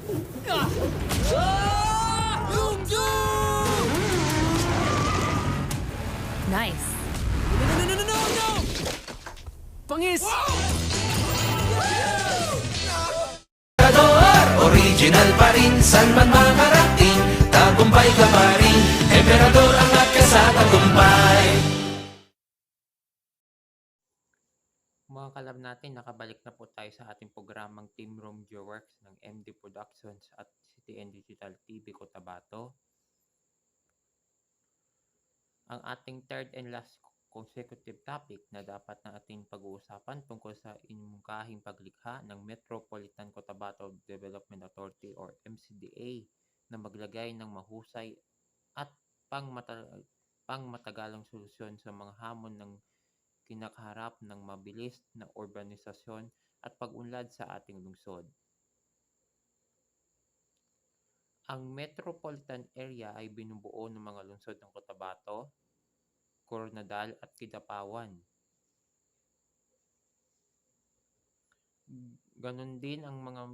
Nice. No! Pangis! Original pa rin, saan man makarating, tagumpay ka pa rin, Emperador angat ka sa tagumpay. Mga kalab natin, nakabalik na po tayo sa ating programang Team Room Works ng MD Productions at CTN Digital TV Cotabato. Ang ating third and last consecutive topic na dapat na ating pag-uusapan tungkol sa inumungkahing paglikha ng Metropolitan Cotabato Development Authority or MCDA na maglagay ng mahusay at pangmatagalang solusyon sa mga hamon ng kinakaharap ng mabilis na urbanisasyon at pag-unlad sa ating lungsod. Ang metropolitan area ay binubuo ng mga lungsod ng Cotabato, Coronadal at Kidapawan. Ganon din ang mga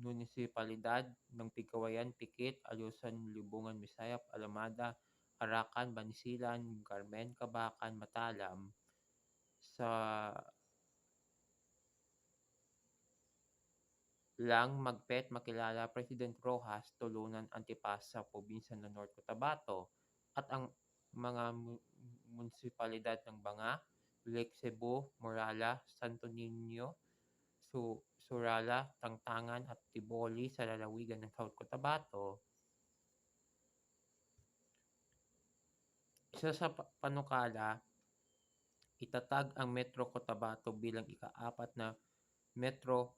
munisipalidad ng Pigcawayan, Tikit, Alusan, Libungan, Misayap, Alamada, Arakan, Banisilan, Carmen, Cabacan, Matalam sa lang Magpet, Makilala, President Rojas, Tulunan, Antipas sa probinsya ng North Cotabato at ang mga munisipalidad ng Banga, Lake Cebu, Morala, Santo Niño, Surala, Tangtangan at Tiboli sa lalawigan ng South Cotabato. Isa sa panukala, itatag ang Metro Cotabato bilang ika-4 na metropolitan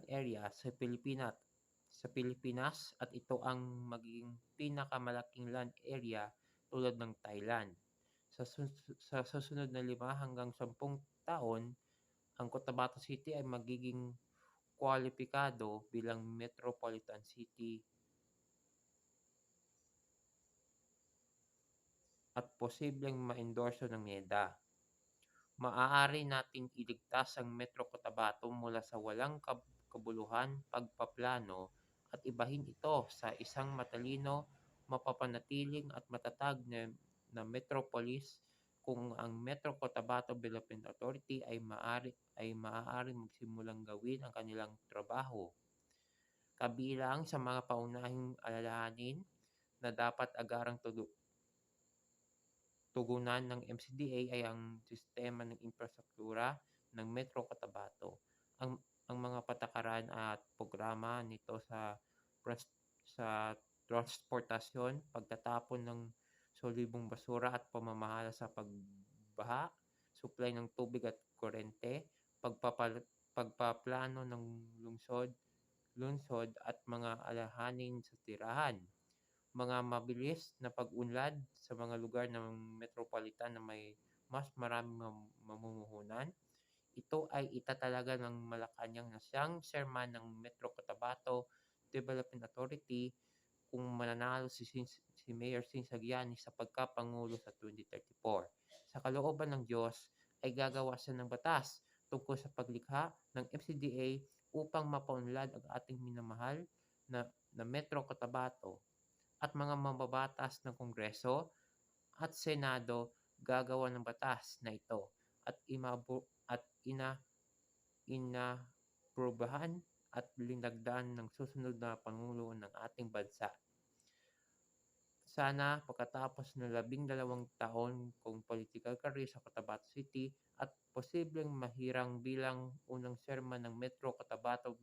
area sa Pilipinas at ito ang magiging pinakamalaking land area tulad ng Thailand. Sa susunod na 5 hanggang 10 taon, ang Cotabato City ay magiging kwalipikado bilang metropolitan city at posibleng ma-endorso ng NEDA. Maaari nating iligtas ang Metro Cotabato mula sa walang kabuluhan, pagpaplano at ibahin ito sa isang matalino, mapapanatiling at matatag na metropolis kung ang Metro Cotabato Development Authority ay maaaring magsimulang gawin ang kanilang trabaho. Kabilang sa mga paunahing alalahanin na dapat agarang tugunan ng MCDA ay ang sistema ng infrastruktura ng Metro Cotabato. Ang mga patakaran at programa nito sa transportasyon, pagtatapon ng solubong basura at pamamahala sa pagbaha, supply ng tubig at kuryente, pagpaplano ng lungsod at mga alalahanin sa tirahan. Mga mabilis na pag-unlad sa mga lugar ng metropolitan na may mas maraming mamumuhunan. Ito ay itatalaga ng Malacanang na siyang chairman ng Metro Cotabato Development Authority kung mananalo si Mayor Sinsagiani sa pagkapangulo sa 2034. Sa kalooban ng Diyos ay gagawa siya ng batas tungkol sa paglikha ng MCDA upang mapaunlad ang ating minamahal na Metro Cotabato, at mga mambabatas ng Kongreso at Senado gagawa ng batas na ito at inaprobahan at linagdan ng susunod na Pangulo ng ating bansa. Sana pagkatapos ng 12 taon kong political career sa Cotabato City at posibleng mahirang bilang unang chairman ng Metro Cotabato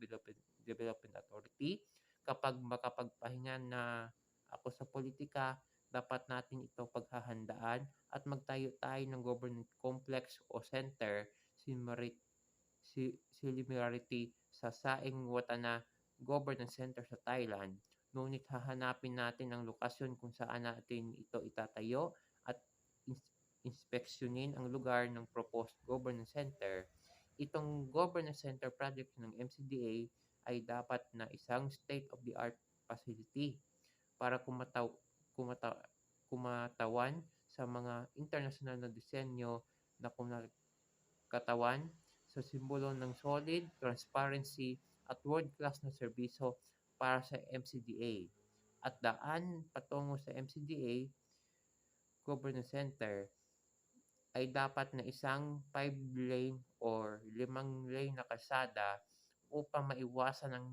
Development Authority, kapag makapagpahinga na ako sa politika, dapat natin ito paghahandaan at magtayo tayo ng government complex o center similarity sa Saing Watana Governance Center sa Thailand. Ngunit hahanapin natin ang lokasyon kung saan natin ito itatayo at inspeksyonin ang lugar ng proposed governance center. Itong governance center project ng MCDA ay dapat na isang state-of-the-art facility para kumatawan sa mga international na disenyo na katawan sa simbolo ng solid, transparency at world-class na serbisyo para sa MCDA. At daan patungo sa MCDA Governance Center ay dapat na isang 5-lane or 5-lane na kalsada upang maiwasan ang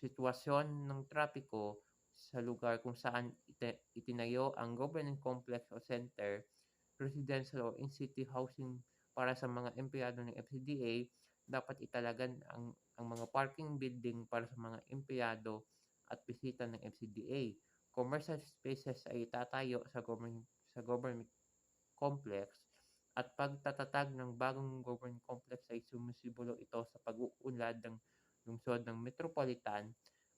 sitwasyon ng trapiko sa lugar kung saan itinayo ang government complex o center, residential o in-city housing para sa mga empleyado ng FCDA. Dapat italagan ang mga parking building para sa mga empleyado at bisita ng FCDA. Commercial spaces ay itatayo sa government complex, at pagtatatag ng bagong government complex ay sumisimbolo ito sa pag-uunlad ng lungsod ng metropolitan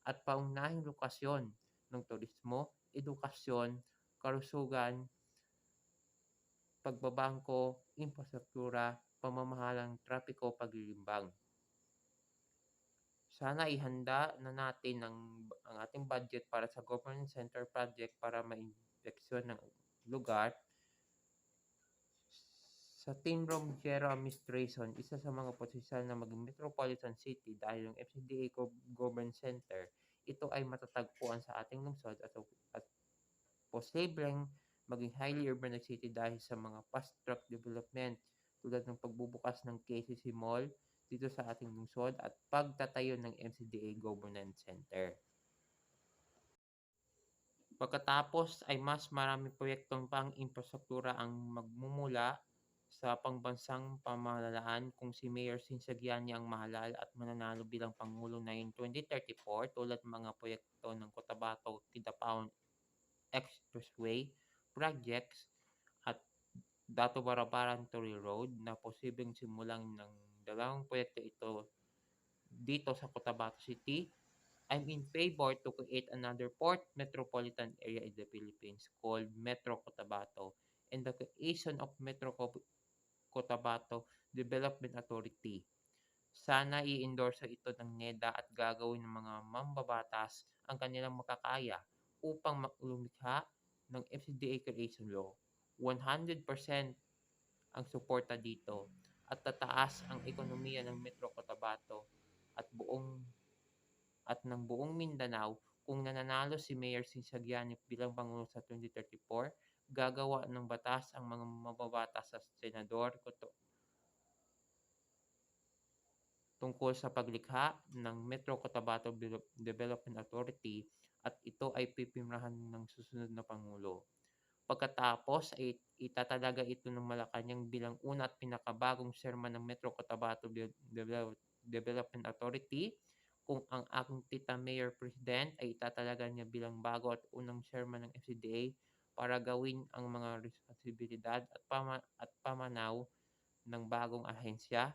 at paunahing lokasyon ng turismo, edukasyon, kalusugan, pagbabangko, infrastruktura, pamamahalang trapiko, paglilimbang. Sana ihanda na natin ang ating budget para sa government center project para ma-inspeksyon ng lugar. Sa Team Romero Administration, isa sa mga potensyal na maging metropolitan city dahil ang FCDA Government Center, ito ay matatagpuan sa ating lungsod at posibleng maging highly urbanized city dahil sa mga fast-track development tulad ng pagbubukas ng KCC Mall dito sa ating lungsod at pagtatayo ng MCDA Governance Center. Pagkatapos ay mas maraming proyektong pang-infrastruktura ang magmumula sa pangbansang pamahalaan kung si Mayor Sinsagiani ang mahalal at mananalo bilang Pangulo na in 2034, tulad mga proyekto ng Cotabato Kidapawan Expressway projects at Dato Barabaran Torrey Road na posibleng simulan ng dalawang proyekto ito dito sa Cotabato City. I'm in favor to create another fourth metropolitan area in the Philippines called Metro Cotabato and the creation of Metro Cotabato Development Authority. Sana i-endorse ito ng NEDA at gagawin ng mga mambabatas ang kanilang makakaya upang lumikha ng FCDA Creation Law. 100% ang suporta dito at tataas ang ekonomiya ng Metro Cotabato at ng buong Mindanao kung nananalo si Mayor Sinsagiani bilang Pangulo sa 2034. Gagawa ng batas ang mga mababatas sa senador tungkol sa paglikha ng Metro Cotabato Development Authority at ito ay pipirmahan ng susunod na Pangulo. Pagkatapos ay itatalaga ito ng Malacanang bilang una at pinakabagong chairman ng Metro Cotabato Development Authority, kung ang aking tita Mayor President ay itatalaga niya bilang bago at unang chairman ng FCDA para gawin ang mga responsibilidad at pamanaw ng bagong ahensya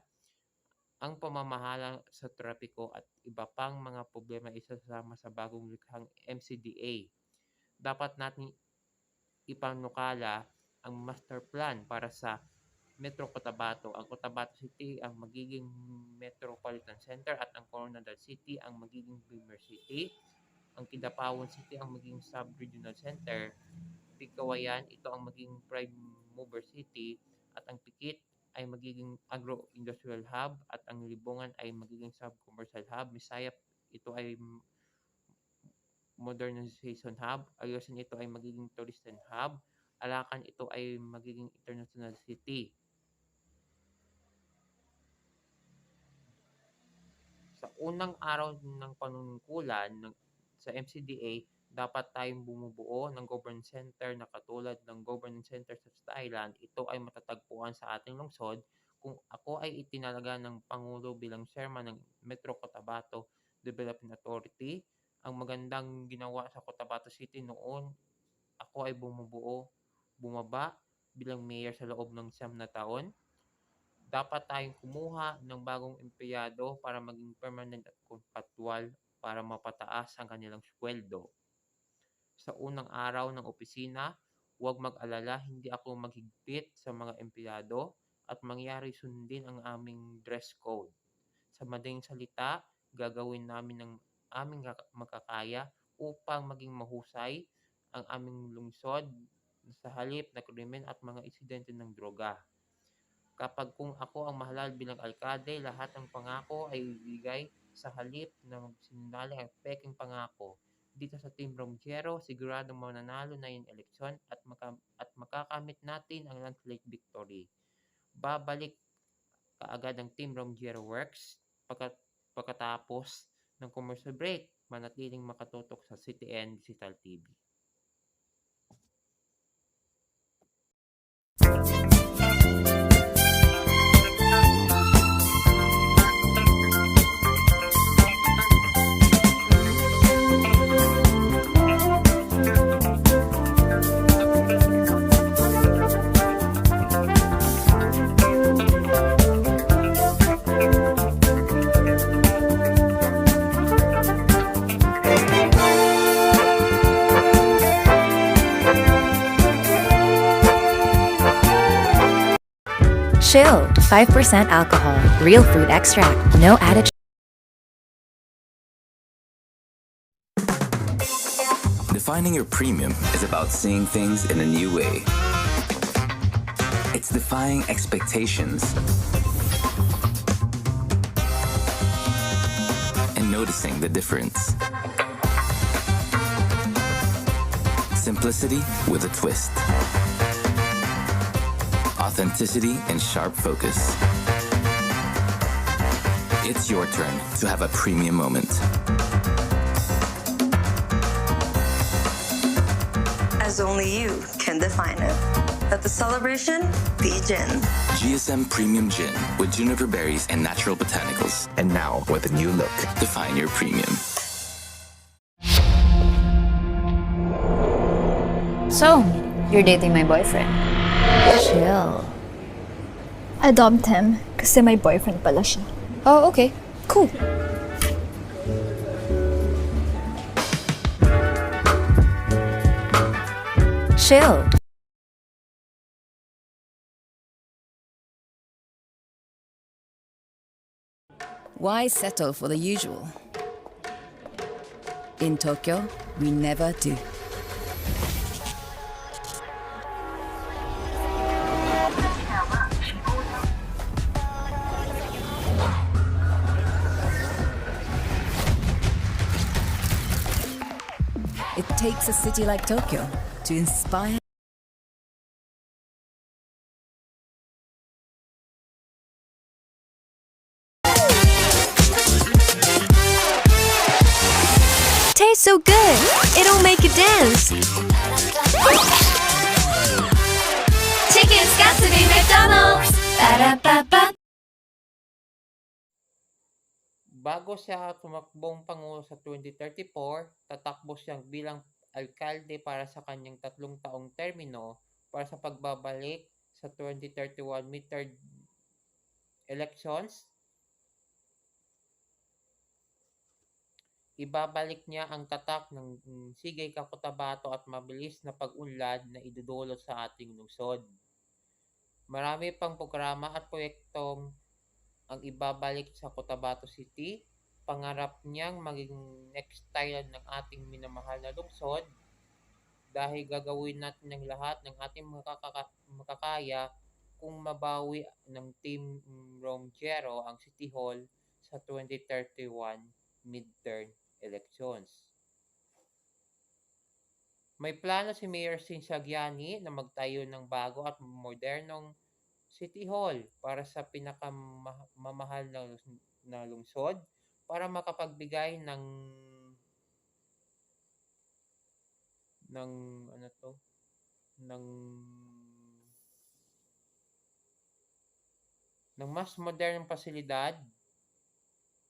ang pamamahala sa trapiko at iba pang mga problema isasama sa bagong likhang MCDA. Dapat natin ipanukala ang master plan para sa Metro Cotabato. Ang Cotabato City ang magiging Metropolitan Center at ang Coronadal City ang magiging Premier City. Ang Kidapawan City ang magiging Sub-Regional Center. Bigawayan, ito ang magiging Prime Mover City at ang Pikit ay magiging Agro-Industrial Hub at ang Libungan ay magiging Sub-Commercial Hub. Misayap, ito ay Modernization Hub. Ayusin, ito ay magiging Tourism Hub. Alacan, ito ay magiging International City. Sa unang araw ng panunungkulan sa MCDA, dapat tayong bumubuo ng governance center na katulad ng governance center sa Thailand. Ito ay matatagpuan sa ating lungsod. Kung ako ay itinalaga ng Pangulo bilang chairman ng Metro Cotabato Development Authority, ang magandang ginawa sa Cotabato City noon, ako ay bumaba bilang mayor sa loob ng 9 na taon. Dapat tayong kumuha ng bagong empleyado para maging permanent at contractual para mapataas ang kanilang sweldo. Sa unang araw ng opisina, huwag mag-alala, hindi ako maghigpit sa mga empleyado at mangyari sundin ang aming dress code. Sa madaling salita, gagawin namin ng aming makakaya upang maging mahusay ang aming lungsod sa halip na krimen at mga insidente ng droga. Kapag kung ako ang mahalal bilang alkalde, lahat ng pangako ay ibigay sa halip na sinungaling ang peking pangako. Dito sa Team Romjero, siguradong mananalo na yung eleksyon at makakamit natin ang landslide victory. Babalik kaagad ang Team Romjero Works pagkatapos ng commercial break. Manatiling makatutok sa CTN Digital TV. Chill, 5% alcohol, real fruit extract, no added. Defining your premium is about seeing things in a new way. It's defying expectations and noticing the difference. Simplicity with a twist. Authenticity and sharp focus. It's your turn to have a premium moment. As only you can define it. At the celebration, be gin. GSM Premium Gin with juniper berries and natural botanicals. And now with a new look. Define your premium. So, you're dating my boyfriend. Chill. Adopt him kasi may boyfriend pala siya. Oh, okay. Cool. Chill. Why settle for the usual? In Tokyo, we never do. It takes a city like Tokyo to inspire. Tastes so good, it'll make you dance. Chicken's got to be McDonald's. Ba-da-ba-ba. Bago siya tumakbong pangulo sa 2034, tatakbo siyang bilang alkalde para sa kanyang 3 taong termino para sa pagbabalik sa 2031 midterm elections. Ibabalik niya ang tatak ng Sigay Cotabato at mabilis na pag-unlad na idudulot sa ating lungsod. Marami pang programa at proyektong ang ibabalik sa Cotabato City. Pangarap niyang maging next tile ng ating minamahal na lungsod dahil gagawin natin ang lahat ng ating makakaya kung mabawi ng Team Romjero ang City Hall sa 2031 midterm elections. May plano si Mayor Sin Shagyani na magtayo ng bago at modernong City Hall para sa pinakamamahal na lungsod para makapagbigay ng mas modernong pasilidad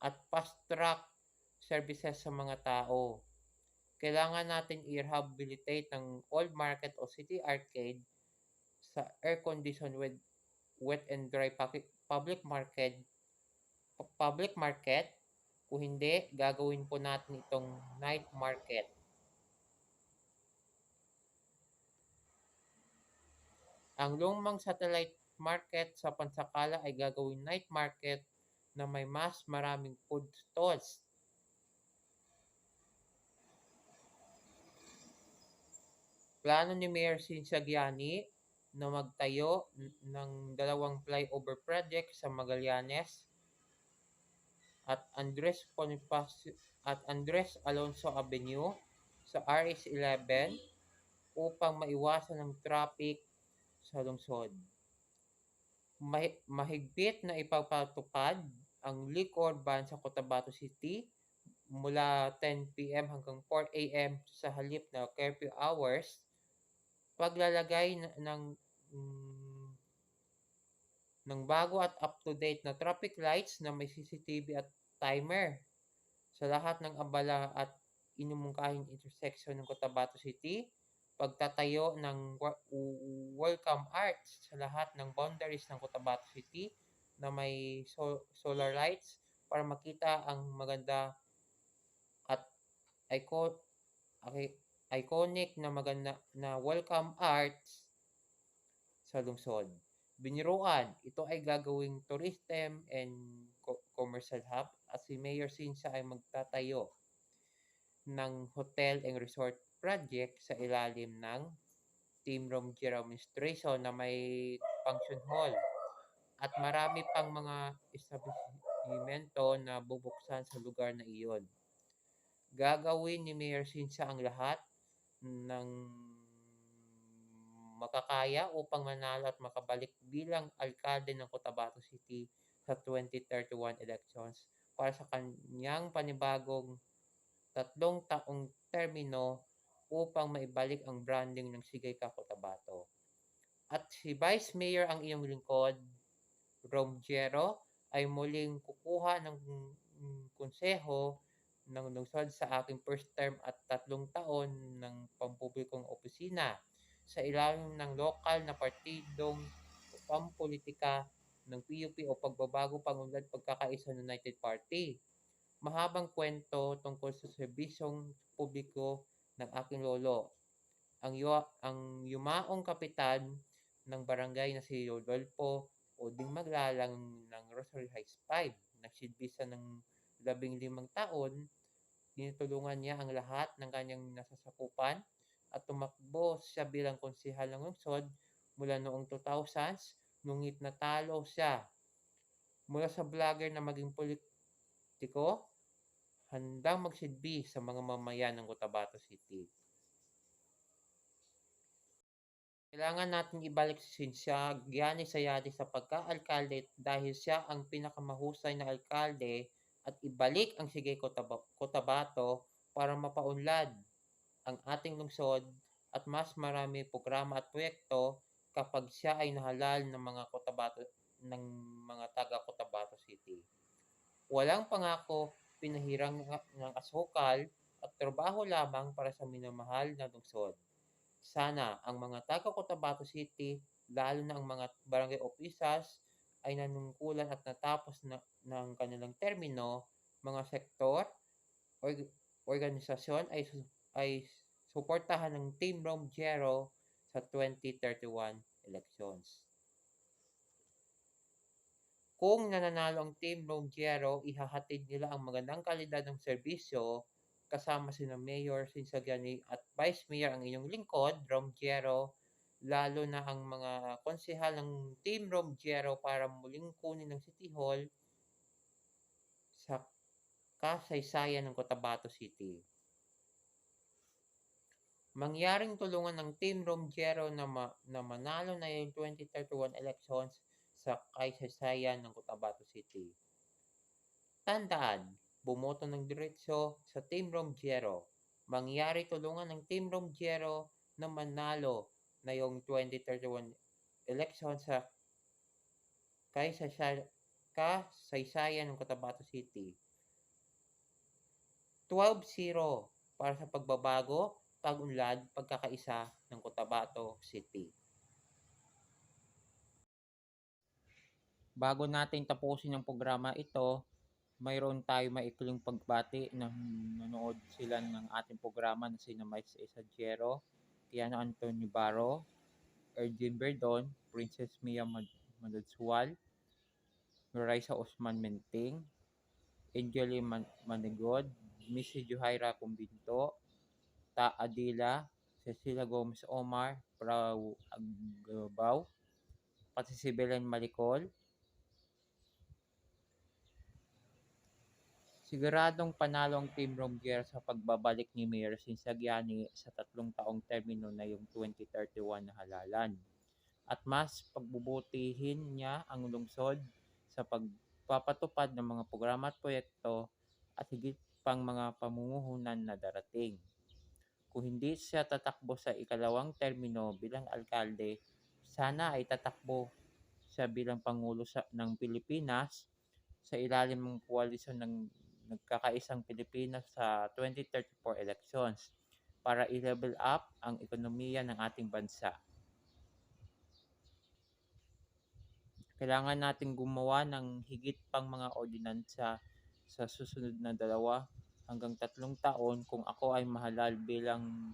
at fast-track services sa mga tao. Kailangan natin i-rehabilitate ng Old Market o City Arcade sa air-conditioned with wet and dry public market. Kung hindi, gagawin po natin itong night market. Ang lumang satellite market sa Pansakala ay gagawin night market na may mas maraming food stalls. Plano ni Mayor Sin Shagyani na magtayo ng 2 flyover project sa Magallanes at Andres Alonso Avenue sa RS11 upang maiwasan ang traffic sa lungsod. Mahigpit na ipapatupad ang liquor ban sa Cotabato City mula 10 p.m. hanggang 4 a.m. sa halip na curfew hours. Paglalagay ng bago at up-to-date na traffic lights na may CCTV at timer sa lahat ng abala at inumungkahing intersection ng Cotabato City. Pagtatayo ng welcome arts sa lahat ng boundaries ng Cotabato City na may solar lights para makita ang maganda at iconic na maganda na welcome arts sa lungsod. Biniruan, ito ay gagawing tourism and commercial hub at si Mayor Sinsa ay magtatayo ng hotel and resort project sa ilalim ng Team Romjero Administration na may function hall at marami pang mga establishmento na bubuksan sa lugar na iyon. Gagawin ni Mayor Sinsa ang lahat ng makakaya upang manalo at makabalik bilang alkalde ng Cotabato City sa 2031 elections para sa kanyang panibagong 3 taong termino upang maibalik ang branding ng Sigay Cotabato. At si Vice Mayor ang iyong lingkod, Romjero, ay muling kukuha ng konseho ng lungsod sa aking first term at 3 taon ng pampublikong opisina sa ilalim ng lokal na partidong pampolitika ng PUP o Pagbabago Pangunlad Pagkakaisa United Party. Mahabang kwento tungkol sa serbisyong publiko ng aking lolo. Ang yumaong kapitan ng barangay na si Rodolfo Oding Maglalang ng Rosary Heights 5. Nagsilbisa ng 15 taon, tinutulungan niya ang lahat ng kanyang nasasakupan at tumakbo siya bilang konsehal ng lungsod mula noong 2000s, ngunit natalo siya. Mula sa vlogger na maging politiko, handang magsilbi sa mga mamayan ng Cotabato City. Kailangan natin ibalik si Sin Shagyani Sayadi sa pagka-alkalde dahil siya ang pinakamahusay na alkalde at ibalik ang Sigay Cotabato para mapaunlad ang ating lungsod at mas marami programa at proyekto kapag siya ay nahalal ng mga taga Cotabato City. Walang pangako, pinahirang ng asukal at trabaho lamang para sa minamahal na lungsod. Sana ang mga taga Cotabato City, lalo na ang mga barangay officers, ay nanungkulan at natapos ng kanilang termino, mga sektor organisasyon ay suportahan ng Team Rome Jero sa 2031 elections. Kung nananalo ang Team Rome Jero, ihahatid nila ang magandang kalidad ng serbisyo kasama sina Mayor Sinsagyani at Vice Mayor ang inyong lingkod, Rome Jero, lalo na ang mga konsehal ng Team Rome Jero para muling kunin ng City Hall sa kasaysayan ng Cotabato City. Mangyaring tulungan ng Team Rome Jero na manalo na yung 2031 elections sa kasaysayan ng Cotabato City. Tandaan, bumoto ng diretso sa Team Rome Jero. Mangyari tulungan ng Team Rome Jero na manalo na yung 2031 elections sa kasaysayan ng Cotabato City. 12-0 para sa pagbabago, pag-unlad, pagkakaisa ng Cotabato City. Bago natin tapusin ang programa ito, mayroon tayo maikling pagbati na nanood sila ng ating programa na sina Mike Esagero, Tiana Antonio Barro, Ergin Berdon, Princess Mia Madadsual, Raisa Osman Menting, Angeli Manigod, Missy Juhaira Cumbinto, Ta Adila, Cecilia Gomez Omar, Prau Agbaw, pati si Belen Malicol. Siguradong panalo ang Team Rome Jero sa pagbabalik ni Mayor Sinsagyani sa 3 taong termino na yung 2031 na halalan. At mas pagbubutihin niya ang lungsod sa pagpapatupad ng mga programa at proyekto at higit pang mga pamumuhunan na darating. Kung hindi siya tatakbo sa ikalawang termino bilang alkalde, sana ay tatakbo siya bilang Pangulo ng Pilipinas sa ilalim ng koalisyon ng nagkakaisang Pilipinas sa 2034 elections para i-level up ang ekonomiya ng ating bansa. Kailangan nating gumawa ng higit pang mga ordinansa sa susunod na 2 hanggang 3 taon kung ako ay mahalal bilang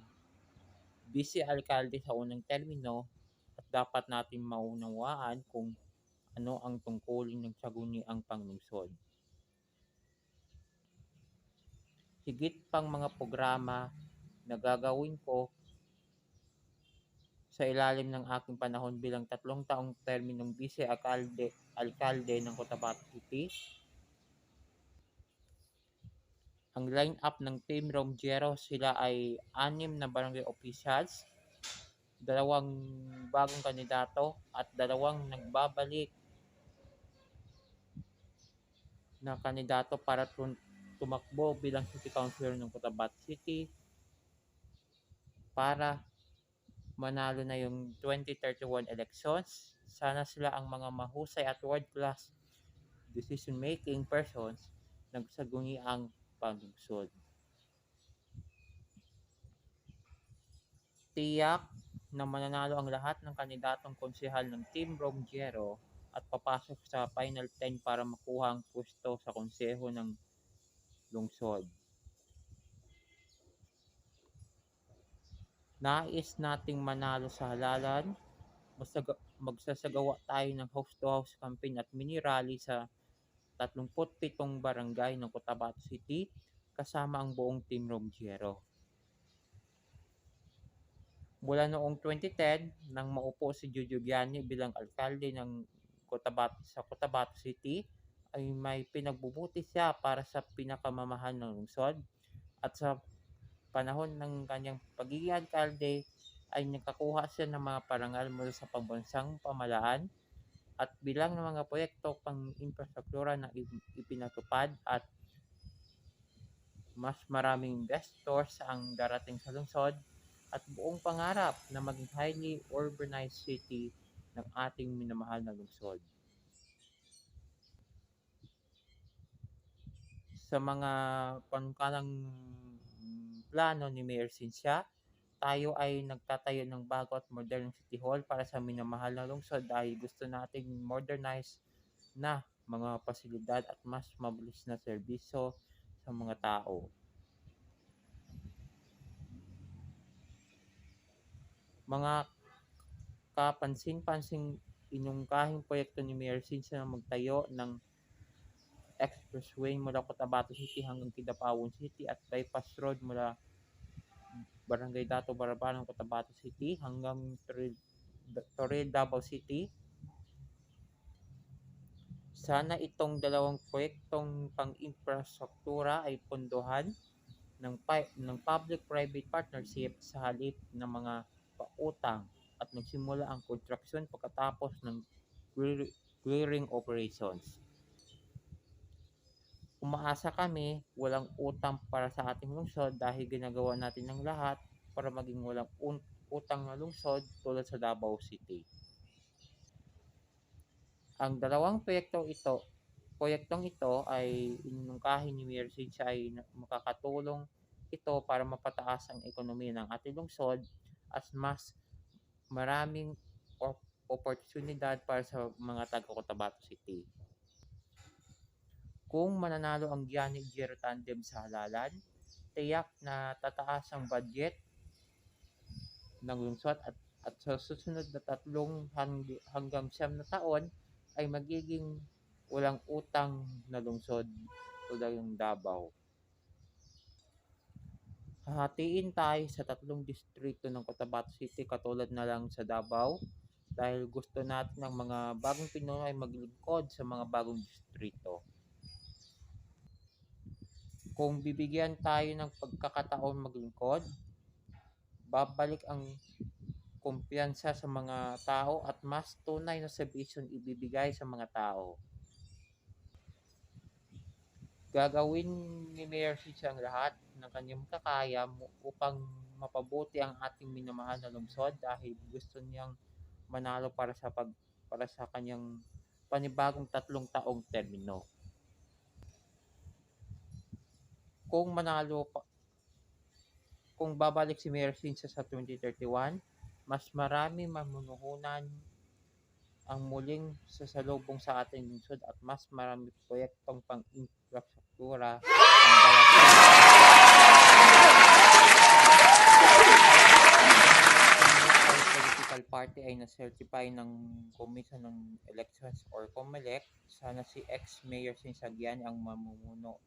vice-alkalde sa unang termino at dapat natin maunawaan kung ano ang tungkulin ng sangguniang panglungsod. Higit pang mga programa na gagawin ko sa ilalim ng aking panahon bilang 3 taong terminong vice-alkalde ng Cotabato City. Ang line-up ng Team Rome Jero, sila ay 6 na barangay officials, 2 bagong kandidato at 2 nagbabalik na kandidato para tumakbo bilang City Councilor ng Cotabato City para manalo na yung 2031 elections. Sana sila ang mga mahusay at world-class decision-making persons ng sangguniang panglungsod. Tiyak na mananalo ang lahat ng kandidatong konsehal ng Team Rome Jero at papasok sa Final 10 para makuha ang pwesto sa konseho ng lungsod. Nais nating manalo sa halalan, magsasagawa tayo ng house-to-house campaign at mini-rally sa 37 barangay ng Cotabato City kasama ang buong Team Rome Jero. Mula noong 2010, nang maupo si Jojo Gianni bilang alkalde ng Cotabato City, ay may pinagbubuti siya para sa pinakamamahal ng lungsod at sa panahon ng kanyang pagiging alkalde ay nakakuha siya ng mga parangal mula sa pambansang pamahalaan at bilang ng mga proyekto pang infrastruktura na ipinatupad at mas maraming investors ang darating sa lungsod at buong pangarap na maging highly urbanized city ng ating minamahal na lungsod. Sa mga panukalang plano ni Mayor Cynthia, tayo ay nagtatayo ng bago at modern City Hall para sa minamahal na lungsod dahil gusto nating modernize na mga pasilidad at mas mabilis na serbisyo sa mga tao. Mga kapansin-pansing inungkahing proyekto ni Mayor Cynthia na magtayo ng expressway mula Cotabato City hanggang Kidapawan City at bypass road mula Barangay Dato Barabaran, Cotabato City hanggang Toril, Davao City. Sana itong dalawang proyektong pang-infrastruktura ay pondohan ng public-private partnership sa halip ng mga pautang at nagsimula ang konstruksyon pagkatapos ng clearing operations. Umaasa kami walang utang para sa ating lungsod dahil ginagawa natin ng lahat para maging walang utang na lungsod tulad sa Davao City. Ang dalawang proyektong ito ay inungkahi ni Mayor Cynthia ay makakatulong ito para mapataas ang ekonomiya ng ating lungsod at mas maraming oportunidad para sa mga taga Cotabato City. Kung mananalo ang Gianni Giro Tandem sa halalan, tiyak na tataas ang budget ng lungsod at sa susunod na 3 hanggang 9 na taon ay magiging walang utang na lungsod tulad ng Davao. Hahatiin tayo sa 3 distrito ng Cotabato City katulad na lang sa Davao dahil gusto natin ng mga bagong Pinoy ay maglingkod sa mga bagong distrito. Kung bibigyan tayo ng pagkakataon maglingkod, babalik ang kumpiyansa sa mga tao at mas tunay na serbisyon ibibigay sa mga tao. Gagawin ni Mayor Cynthia ang lahat ng kanyang makakaya upang mapabuti ang ating minamahal na lungsod dahil gusto niyang manalo para sa kanyang panibagong 3 taong termino. Kung babalik si Mayor Cynthia sa 2031, mas marami mamunuhunan ang muling sasalubong sa ating lungsod at mas marami proyektong pang-infrastruktura ang political party ay na-certify ng Commission ng Elections or COMELEC. Sana si ex-Mayor Cynthia Gianni ang mamumuno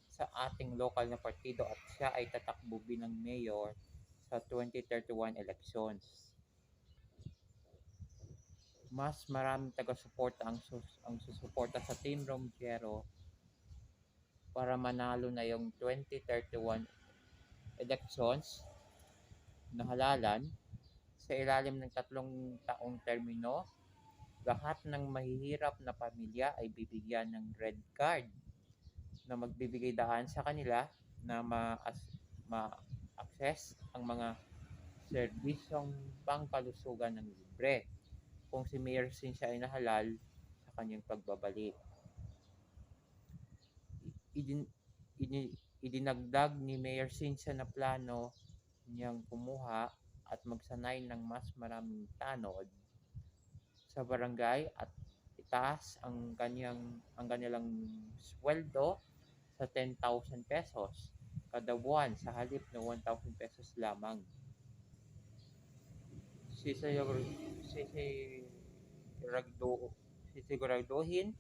sa ating lokal na partido at siya ay tatakbo bilang mayor sa 2031 elections. Mas maraming taga-suporta ang susuporta sa Team Romero para manalo na yung 2031 elections na halalan sa ilalim ng 3 taong termino. Lahat ng mahihirap na pamilya ay bibigyan ng red card na magbibigay daan sa kanila na ma-access ang mga serbisyong pangkalusugan ng libre kung si Mayor Cynthia ay nahalal sa kanyang pagbabalik. Idinagdag ni Mayor Cynthia na plano niyang kumuha at magsanay ng mas maraming tanod sa barangay at itaas ang kanilang sweldo sa 10,000 pesos kada buwan sa halip na 1,000 pesos lamang. Sisiguraduhin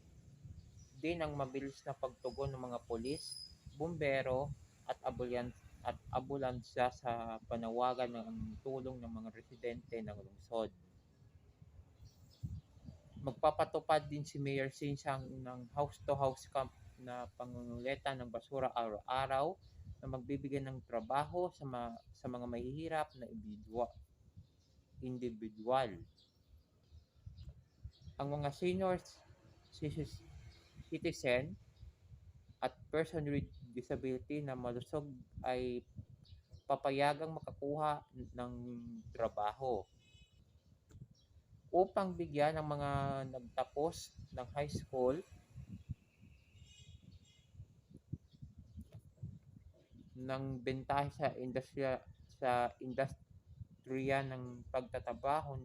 din ang mabilis na pagtugon ng mga pulis, bumbero at ambulansya sa panawagan ng tulong ng mga residente ng lungsod. Magpapatupad din si Mayor Cynthia ng house-to-house camp na pangunguleta ng basura araw-araw na magbibigay ng trabaho sa mga mahihirap na individual. Ang mga senior citizen at person with disability na malusog ay papayagang makakuha ng trabaho upang bigyan ng mga nagtapos ng high school ng bentahe sa industriya ng pagtatrabaho.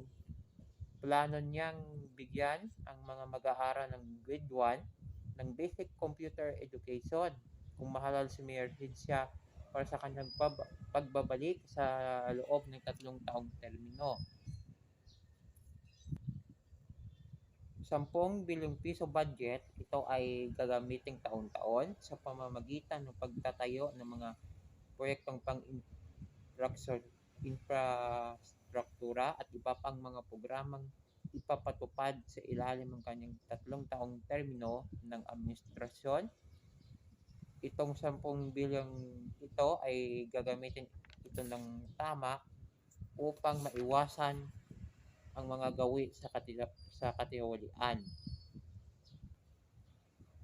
Plano niyang bigyan ang mga mag-aaral ng grade 1 ng basic computer education. Kung mahalal si Mayor Cynthia, para sa kanyang pagbabalik sa loob ng 3 taong termino. 10 bilyong piso budget, ito ay gagamitin taon-taon sa pamamagitan ng pagtatayo ng mga proyektong infrastruktura at iba pang mga programang ipapatupad sa ilalim ng kanyang 3 taong termino ng administrasyon. Itong 10 bilyong ito ay gagamitin ito ng tama upang maiwasan ang mga gawi sa katiwalian.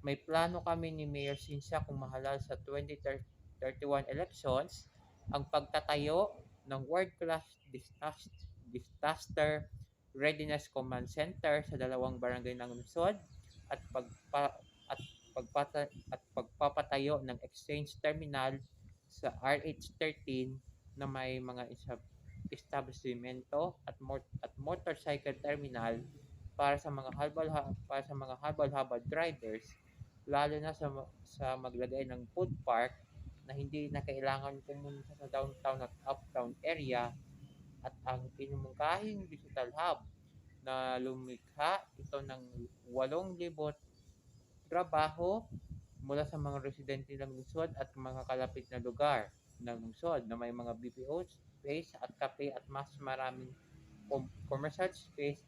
May plano kami ni Mayor Cynthia kung mahalal sa 2031 elections ang pagtatayo ng world-class disaster readiness command center sa 2 barangay ng lungsod at pagpapatayo ng exchange terminal sa RH13 na may mga establishmento at motorcycle terminal para sa mga habal-habal drivers, lalo na sa maglagay ng food park na hindi na kailangan pumunta sa downtown at uptown area, at ang pinumungkahing digital hub na lumikha ito ng 8,000 trabaho mula sa mga residente ng lungsod at mga kalapit na lugar ng lungsod na may mga BPO space at cafe at mas maraming commercial space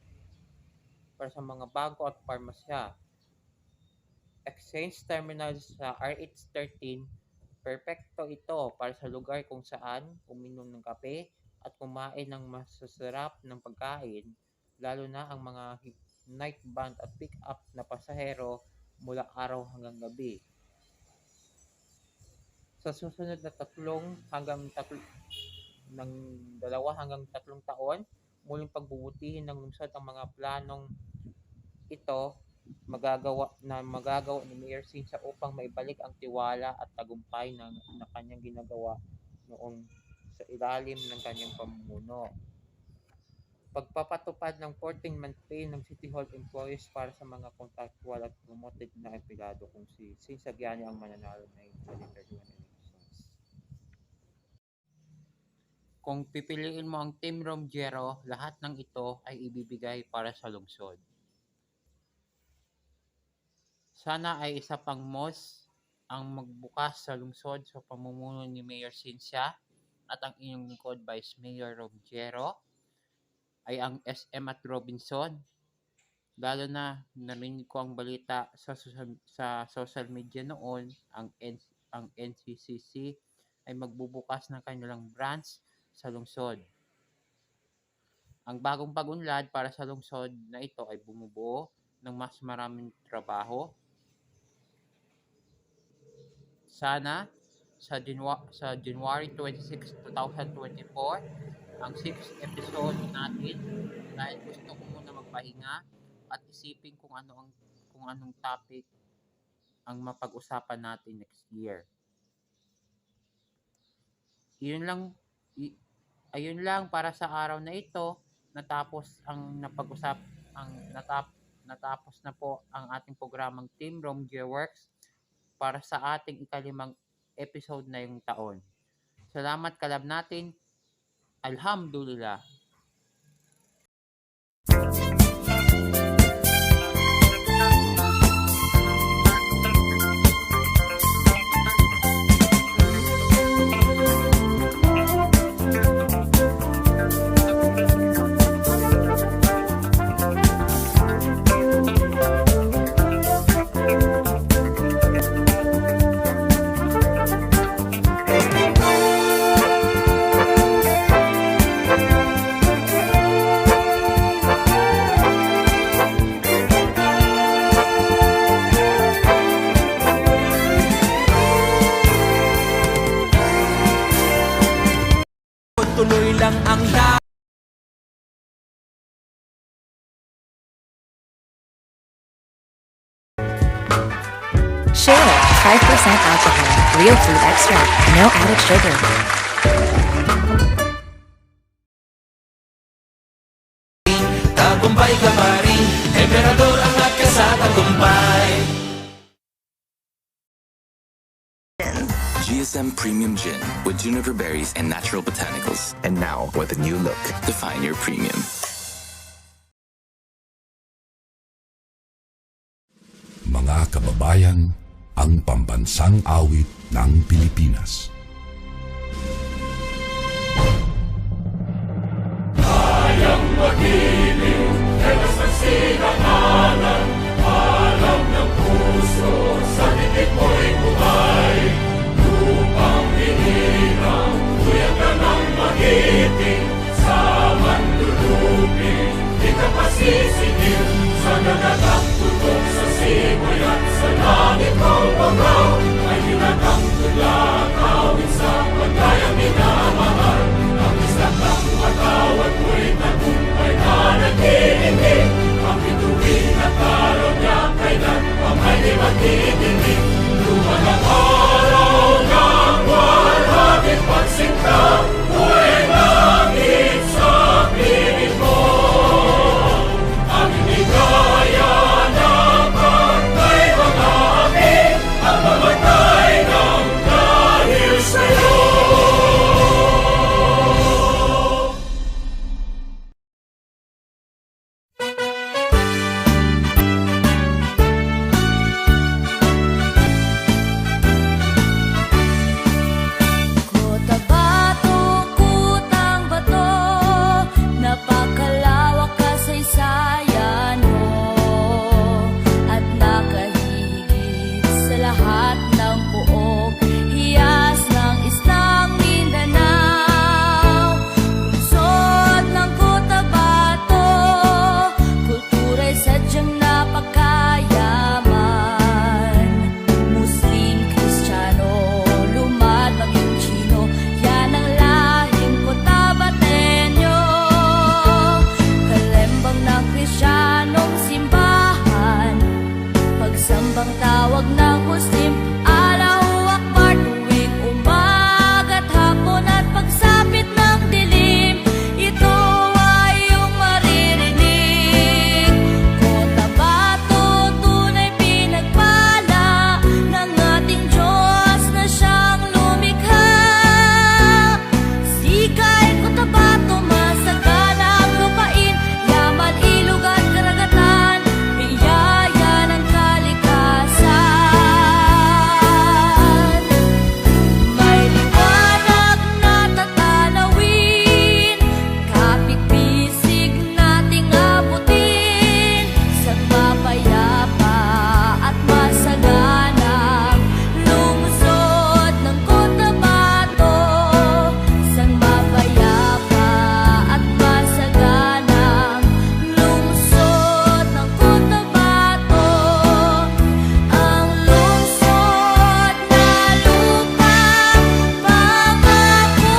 para sa mga bangko at parmasya. Exchange terminal sa RH13, perpekto ito para sa lugar kung saan uminom ng kape at kumain ng masasarap ng pagkain, lalo na ang mga night band at pick-up na pasahero mula araw hanggang gabi. Sa susunod na 2 hanggang 3 taon, muling pagbubutihin ng lungsod ang mga planong ito magagawa ni Mayor Cynthia upang maibalik ang tiwala at tagumpay na kanyang ginagawa noong sa ilalim ng kanyang pamumuno. Pagpapatupad ng 14-month pay ng City Hall employees para sa mga contractual at promoted na empleyado kung si Cynthia Giani ang mananalo ng 2031 elections. Kung pipiliin mo ang Team Romjero, lahat ng ito ay ibibigay para sa lungsod. Sana ay isa pang mosque ang magbukas sa lungsod sa pamumuno ni Mayor Cynthia at ang inyong lingkod Vice Mayor Romjero ay ang SM at Robinson. Lalo na narinig ko ang balita sa social media noon, ang NCCC ay magbubukas ng kanilang branch sa lungsod. Ang bagong pag-unlad para sa lungsod na ito ay bumubuo ng mas maraming trabaho. Sana sa January 26, 2024, ang 6th episode natin, dahil gusto ko muna magpahinga at isipin kung anong topic ang mapag-usapan natin next year. Ayun lang para sa araw na ito. Natapos na po ang ating programang Team Romjero Works para sa ating ika-5 episode na yung taon. Salamat kalab natin. Alhamdulillah. Tuloy lang ang Share 5% alcohol, real fruit extract, no added sugar. tagumpay ka pa rin, Emperador angat ka sa tagumpay. DSM Premium Gin with juniper berries and natural botanicals. And now with a new look. Define your premium. Mga kababayan, ang pambansang awit ng Pilipinas. Kayang magiliw, telas ang sinangalan. Alam ng puso, sa dikit mo'y buhay. Lupang hinirang, tuyag ka ng magiting. Sa manlulupin, di ka pasisingil. Sa nagagang tutok sa simoy at sa langit mong bagaw. Ay hinatang tulakawin sa pagkayang minamahal. Ang isang ng matawad mo'y tagumpay na nag-iingin. Ang bituin at araw niya kailan pang ay di magdidinig. Luman ang araw ng walhagit pagsinta. Huwag langit sa piling mo. Ang hindi kaya na pagkay mga api. Ang mamatay ng dahil sa'yo. Napakalawak kasaysayan mo at nakahigit sa lahat ng buog hiyas ng islang Mindanao. Lungsod ng Cotabato, kultura'y sadyang napakayaman. Muslim, Kristiyano, lumad maging Chino, yan ang lahing Cotabateño. Kalembang ng Kristiyanong simbahan, pagsambang tawag ng Muslim, Allahu Akbar tuwing umaga't hapon at pagsapit ng dilim, ito ay iyong maririnig. Cotabato, tunay pinagpala ng ating Diyos na siyang lumikha. Sikay Cotabato, masagana ang lupain, yaman, ilog at karagatan, biyaya ng kalikasan. May liwanag na tatanawin, kapit-bisig nating abutin, sa mapayapa at masaganang lungsod ng Cotabato. Sa mapayapa at masaganang lungsod ng Cotabato, ang lungsod na lupang pangako.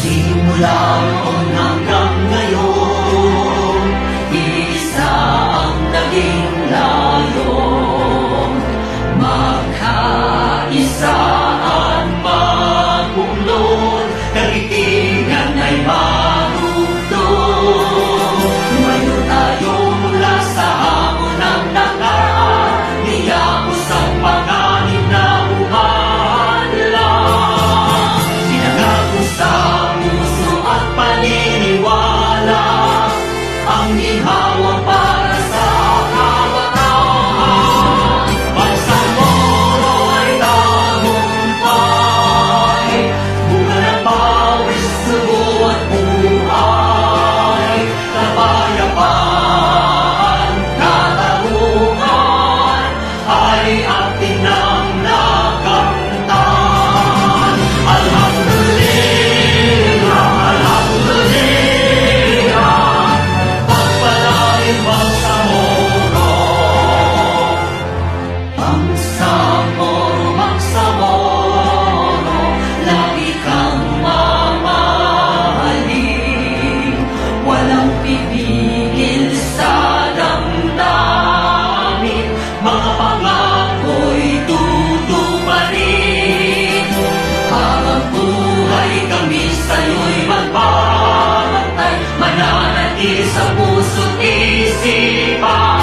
Simula noon hanggang ngayon, isa ang naging layon. Magkaisa at magunlad, karitingan ay marunod. Lumayo tayo mula sa hamon ng nakaraan, niyakos ang panganib na umanlang. Pinangako sa puso at paniniwala, ang ginhawa para sa kabataan. Bangsamoro ay tagumpay, bunga ng pawis, sugo at buhay. Kapayapaan, katarungan, ay atin ang nakamtan. Alhamdulillah, alhamdulillah, pagpalain Bangsamoro. Bangsamoro, Bangsamoro, lagi kang mamahalin. Walang pipigil sa damdamin, mga pangako'y tutuparin. Habang Lagi sa puso't isipan